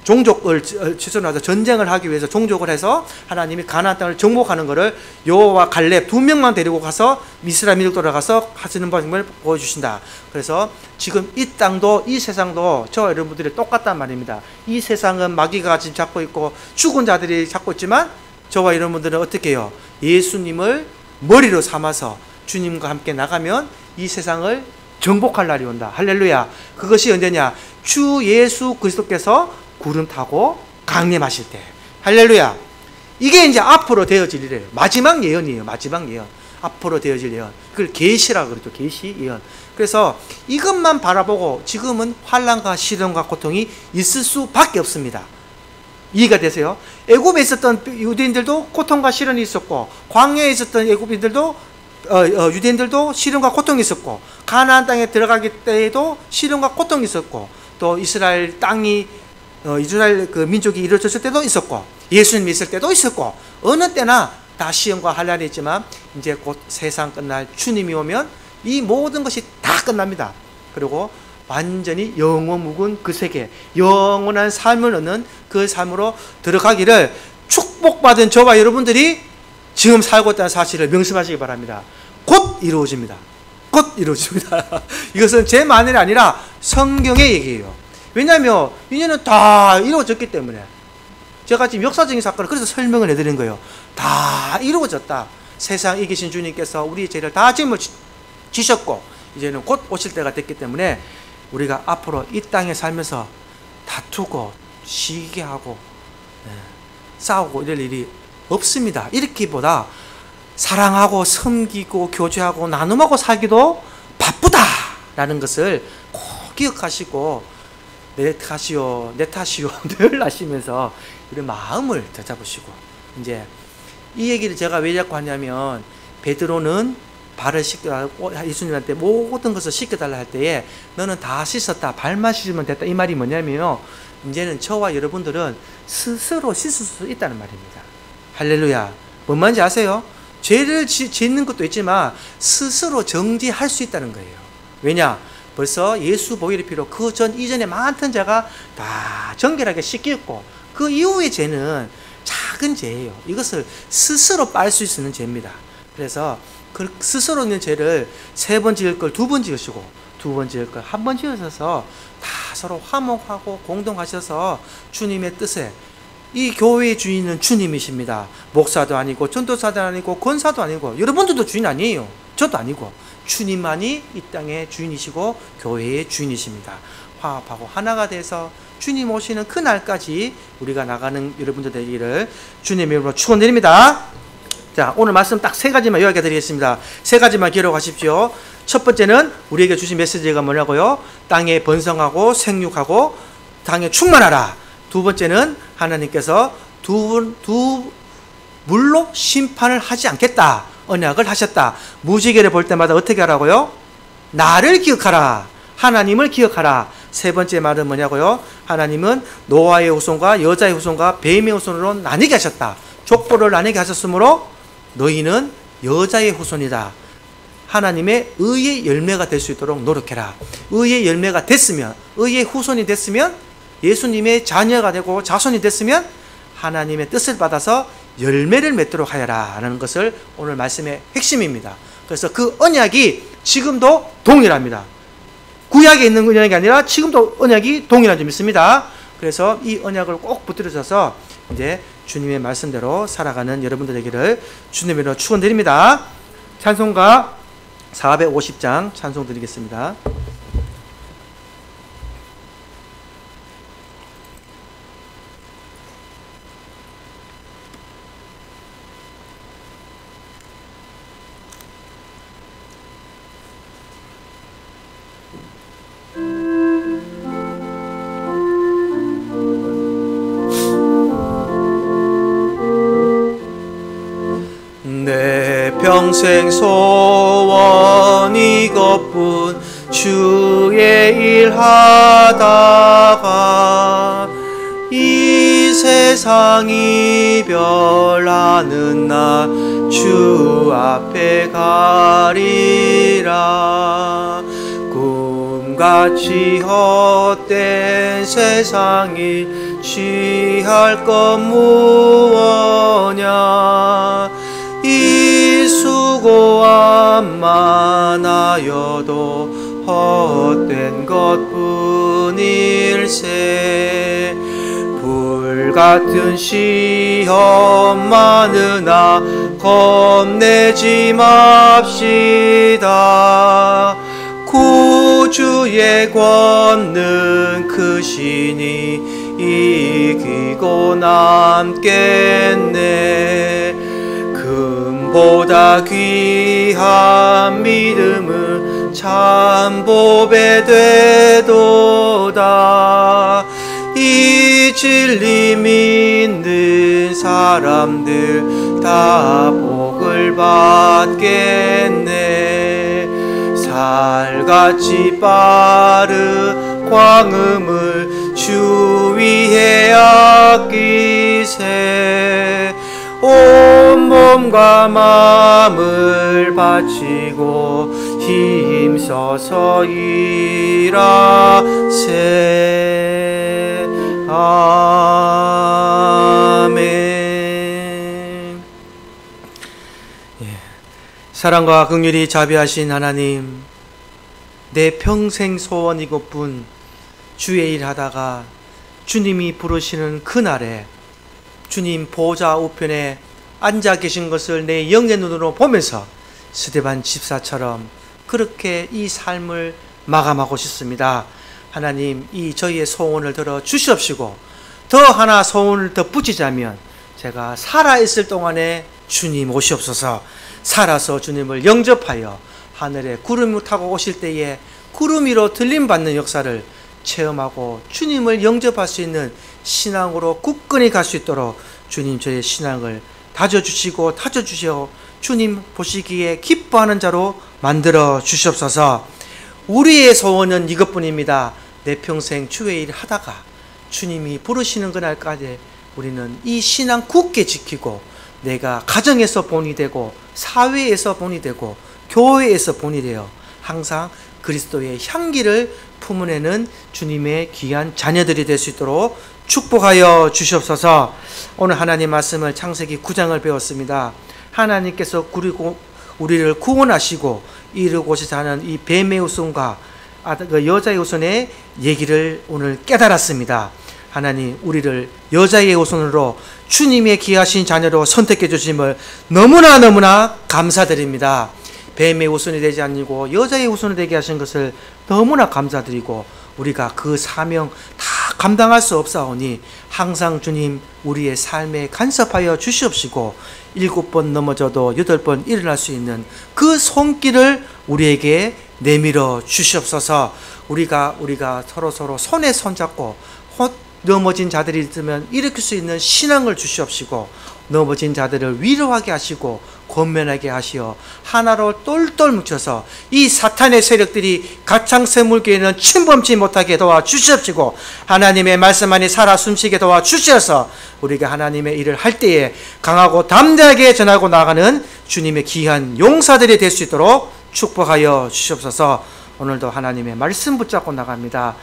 종족을 치솟아서 전쟁을 하기 위해서 종족을 해서 하나님이 가나안 땅을 정복하는 것을 여호와 갈렙 2명만 데리고 가서 이스라엘 민족 돌아가서 하시는 방법을 보여주신다. 그래서 지금 이 땅도 이 세상도 저와 여러분들이 똑같단 말입니다. 이 세상은 마귀가 지금 잡고 있고 죽은 자들이 잡고 있지만, 저와 여러분들은 어떻게 해요? 예수님을 머리로 삼아서 주님과 함께 나가면 이 세상을 정복할 날이 온다. 할렐루야. 그것이 언제냐? 주 예수 그리스도께서 구름 타고 강림하실 때. 할렐루야. 이게 이제 앞으로 되어질 일이에요. 마지막 예언이에요. 마지막 예언. 앞으로 되어질 예언. 그걸 계시라고 그러죠. 계시 예언. 그래서 이것만 바라보고 지금은 환난과 시련과 고통이 있을 수밖에 없습니다. 이해가 되세요? 애굽에 있었던 유대인들도 고통과 시련이 있었고, 광야에 있었던 애굽인들도 유대인들도 시련과 고통이 있었고, 가나안 땅에 들어가기 때에도 시련과 고통이 있었고, 또 이스라엘 땅이 이스라엘 그 민족이 이루어졌을 때도 있었고, 예수님이 있을 때도 있었고, 어느 때나 다 시험과 환난이 있지만 이제 곧 세상 끝날 주님이 오면 이 모든 것이 다 끝납니다. 그리고 완전히 영원 묵은 그 세계, 영원한 삶을 얻는 그 삶으로 들어가기를 축복받은 저와 여러분들이 지금 살고 있다는 사실을 명심하시기 바랍니다. 곧 이루어집니다. 곧 이루어집니다. 이것은 제 말이 아니라 성경의 얘기예요. 왜냐하면 이제는 다 이루어졌기 때문에. 제가 지금 역사적인 사건을 그래서 설명을 해드린 거예요. 다 이루어졌다. 세상 이기신 주님께서 우리의 죄를 다 짐을 지셨고, 이제는 곧 오실 때가 됐기 때문에 우리가 앞으로 이 땅에 살면서 다투고 시기하고 싸우고 이럴 일이 없습니다. 이렇기보다 사랑하고 섬기고 교제하고 나눔하고 살기도 바쁘다라는 것을 꼭 기억하시고, 내 탓이요, 내 탓이요 늘 하시면서 우리 마음을 되잡으시고, 이제 이 얘기를 제가 왜 자꾸 하냐면, 베드로는 발을 씻겨달라고 예수님한테 모든 것을 씻겨달라 할 때에 너는 다 씻었다, 발만 씻으면 됐다, 이 말이 뭐냐면요, 이제는 저와 여러분들은 스스로 씻을 수 있다는 말입니다. 할렐루야. 뭔 말인지 아세요? 죄를 짓는 것도 있지만 스스로 정지할 수 있다는 거예요. 왜냐? 벌써 예수 보혈의 피로 그 전 이전에 많던 죄가 다 정결하게 씻겼고, 그 이후의 죄는 작은 죄예요. 이것을 스스로 빨 수 있는 죄입니다. 그래서 그 스스로 있는 죄를 3번 지을 걸 2번 지으시고, 2번 지을 걸 1번 지으셔서 다 서로 화목하고 공동하셔서 주님의 뜻에, 이 교회의 주인은 주님이십니다. 목사도 아니고 전도사도 아니고 권사도 아니고 여러분들도 주인 아니에요. 저도 아니고 주님만이 이 땅의 주인이시고 교회의 주인이십니다. 화합하고 하나가 돼서 주님 오시는 그 날까지 우리가 나가는 여러분들 되기를 주님의 이름으로 축원드립니다. 자, 오늘 말씀 딱 3가지만 요약해 드리겠습니다. 3가지만 기록하십시오. 첫 번째는 우리에게 주신 메시지가 뭐냐고요? 땅에 번성하고 생육하고 땅에 충만하라. 두 번째는 하나님께서 두 물로 심판을 하지 않겠다. 언약을 하셨다. 무지개를 볼 때마다 어떻게 하라고요? 나를 기억하라. 하나님을 기억하라. 세 번째 말은 뭐냐고요? 하나님은 노아의 후손과 여자의 후손과 뱀의 후손으로 나뉘게 하셨다. 족보를 나뉘게 하셨으므로 너희는 여자의 후손이다. 하나님의 의의 열매가 될 수 있도록 노력해라. 의의 열매가 됐으면, 의의 후손이 됐으면, 예수님의 자녀가 되고 자손이 됐으면 하나님의 뜻을 받아서 열매를 맺도록 하여라 하는 것을 오늘 말씀의 핵심입니다. 그래서 그 언약이 지금도 동일합니다. 구약에 있는 언약이 아니라 지금도 언약이 동일한 점 있습니다. 그래서 이 언약을 꼭 붙들어져서 이제 주님의 말씀대로 살아가는 여러분들 되기를 주님으로 축원드립니다. 찬송가 450장 찬송 드리겠습니다. 평생 소원 이것뿐 주의 일 하다가 이 세상 이별하는 날 주 앞에 가리라. 꿈같이 헛된 세상 일 취할 것 무엇냐. 이 수고함 많아여도 헛된 것뿐일세. 불같은 시험 많으나 겁내지 맙시다. 구주의 권능 크시니 이기고 남겠네. 금보다 귀한 믿음은 참보배 되도다. 이 진리 믿는 사람들 다 복을 받겠네. 살같이 빠른 광음을 주 위에 아끼세. 온 몸과 마음을 바치고 힘써서 일하세. 아멘. 사랑과 긍휼이 자비하신 하나님, 내 평생 소원 이것뿐 주의 일 하다가 주님이 부르시는 그날에 주님 보좌 우편에 앉아 계신 것을 내 영의 눈으로 보면서 스데반 집사처럼 그렇게 이 삶을 마감하고 싶습니다. 하나님, 이 저희의 소원을 들어 주시옵시고 더 하나 소원을 더 붙이자면 제가 살아있을 동안에 주님 오시옵소서. 살아서 주님을 영접하여 하늘에 구름을 타고 오실 때에 구름 위로 들림받는 역사를 체험하고 주님을 영접할 수 있는 신앙으로 굳건히 갈 수 있도록 주님 저의 신앙을 다져주시고 다져주시어 주님 보시기에 기뻐하는 자로 만들어 주시옵소서. 우리의 소원은 이것뿐입니다. 내 평생 주의 일 하다가 주님이 부르시는 그날까지 우리는 이 신앙 굳게 지키고 내가 가정에서 본이 되고 사회에서 본이 되고 교회에서 본이 되어 항상 그리스도의 향기를 품어내는 주님의 귀한 자녀들이 될 수 있도록 축복하여 주시옵소서. 오늘 하나님 말씀을 창세기 9장을 배웠습니다. 하나님께서 우리를 구원하시고 이르고자 하는 이 뱀의 후손과 그 여자의 후손의 얘기를 오늘 깨달았습니다. 하나님, 우리를 여자의 후손으로 주님의 귀하신 자녀로 선택해 주심을 너무나 감사드립니다. 뱀의 후손이 되지 아니고 여자의 후손이 되게 하신 것을 너무나 감사드리고 우리가 그 사명 다 감당할 수 없사오니 항상 주님 우리의 삶에 간섭하여 주시옵시고 7번 넘어져도 8번 일어날 수 있는 그 손길을 우리에게 내밀어 주시옵소서. 우리가 서로 손에 손잡고 넘어진 자들이 있으면 일으킬 수 있는 신앙을 주시옵시고 넘어진 자들을 위로하게 하시고 권면하게 하시어 하나로 똘똘 뭉쳐서 이 사탄의 세력들이 가창세물교회는 침범치 못하게 도와주시옵시고 하나님의 말씀 안에 살아 숨쉬게 도와주셔서 우리가 하나님의 일을 할 때에 강하고 담대하게 전하고 나가는 주님의 귀한 용사들이 될 수 있도록 축복하여 주시옵소서. 오늘도 하나님의 말씀 붙잡고 나갑니다.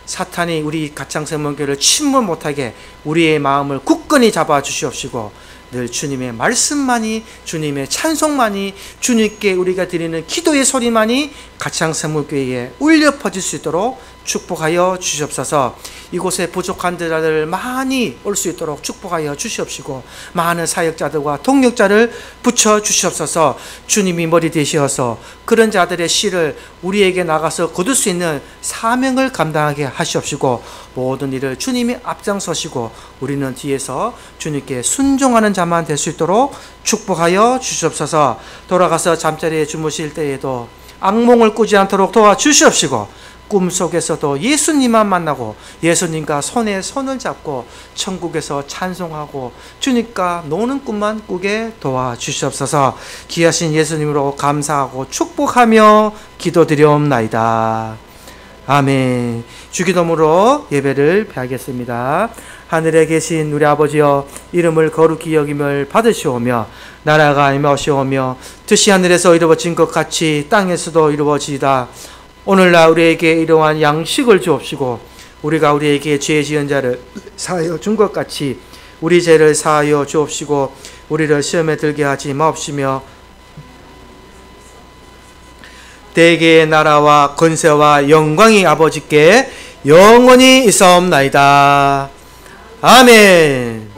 사탄이 우리 가창세문교를 침범 못하게 우리의 마음을 굳건히 잡아 주시옵시고 늘 주님의 말씀만이, 주님의 찬송만이, 주님께 우리가 드리는 기도의 소리만이 가창세문교회에 울려 퍼질 수 있도록 축복하여 주시옵소서. 이곳에 부족한 자들 많이 올 수 있도록 축복하여 주시옵시고 많은 사역자들과 동력자를 붙여 주시옵소서. 주님이 머리 되시어서 그런 자들의 씨를 우리에게 나가서 거둘 수 있는 사명을 감당하게 하시옵시고 모든 일을 주님이 앞장서시고 우리는 뒤에서 주님께 순종하는 자만 될 수 있도록 축복하여 주시옵소서. 돌아가서 잠자리에 주무실 때에도 악몽을 꾸지 않도록 도와주시옵시고 꿈속에서도 예수님만 만나고 예수님과 손에 손을 잡고 천국에서 찬송하고 주님과 노는 꿈만 꾸게 도와주시옵소서. 귀하신 예수님으로 감사하고 축복하며 기도드리옵나이다. 아멘. 주기도문으로 예배를 배하겠습니다. 하늘에 계신 우리 아버지여, 이름을 거룩히 여김을 받으시오며 나라가 임하시오며 뜻이 하늘에서 이루어진 것 같이 땅에서도 이루어지이다. 오늘날 우리에게 이러한 양식을 주옵시고 우리가 우리에게 죄 지은 자를 사하여 준 것 같이 우리 죄를 사하여 주옵시고 우리를 시험에 들게 하지 마옵시며 대개의 나라와 권세와 영광이 아버지께 영원히 있사옵나이다. 아멘.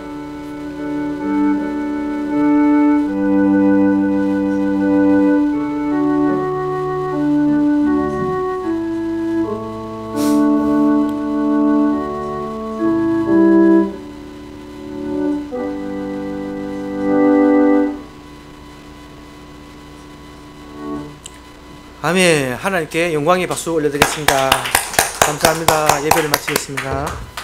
아멘. 하나님께 영광의 박수 올려드리겠습니다. 감사합니다. 예배를 마치겠습니다.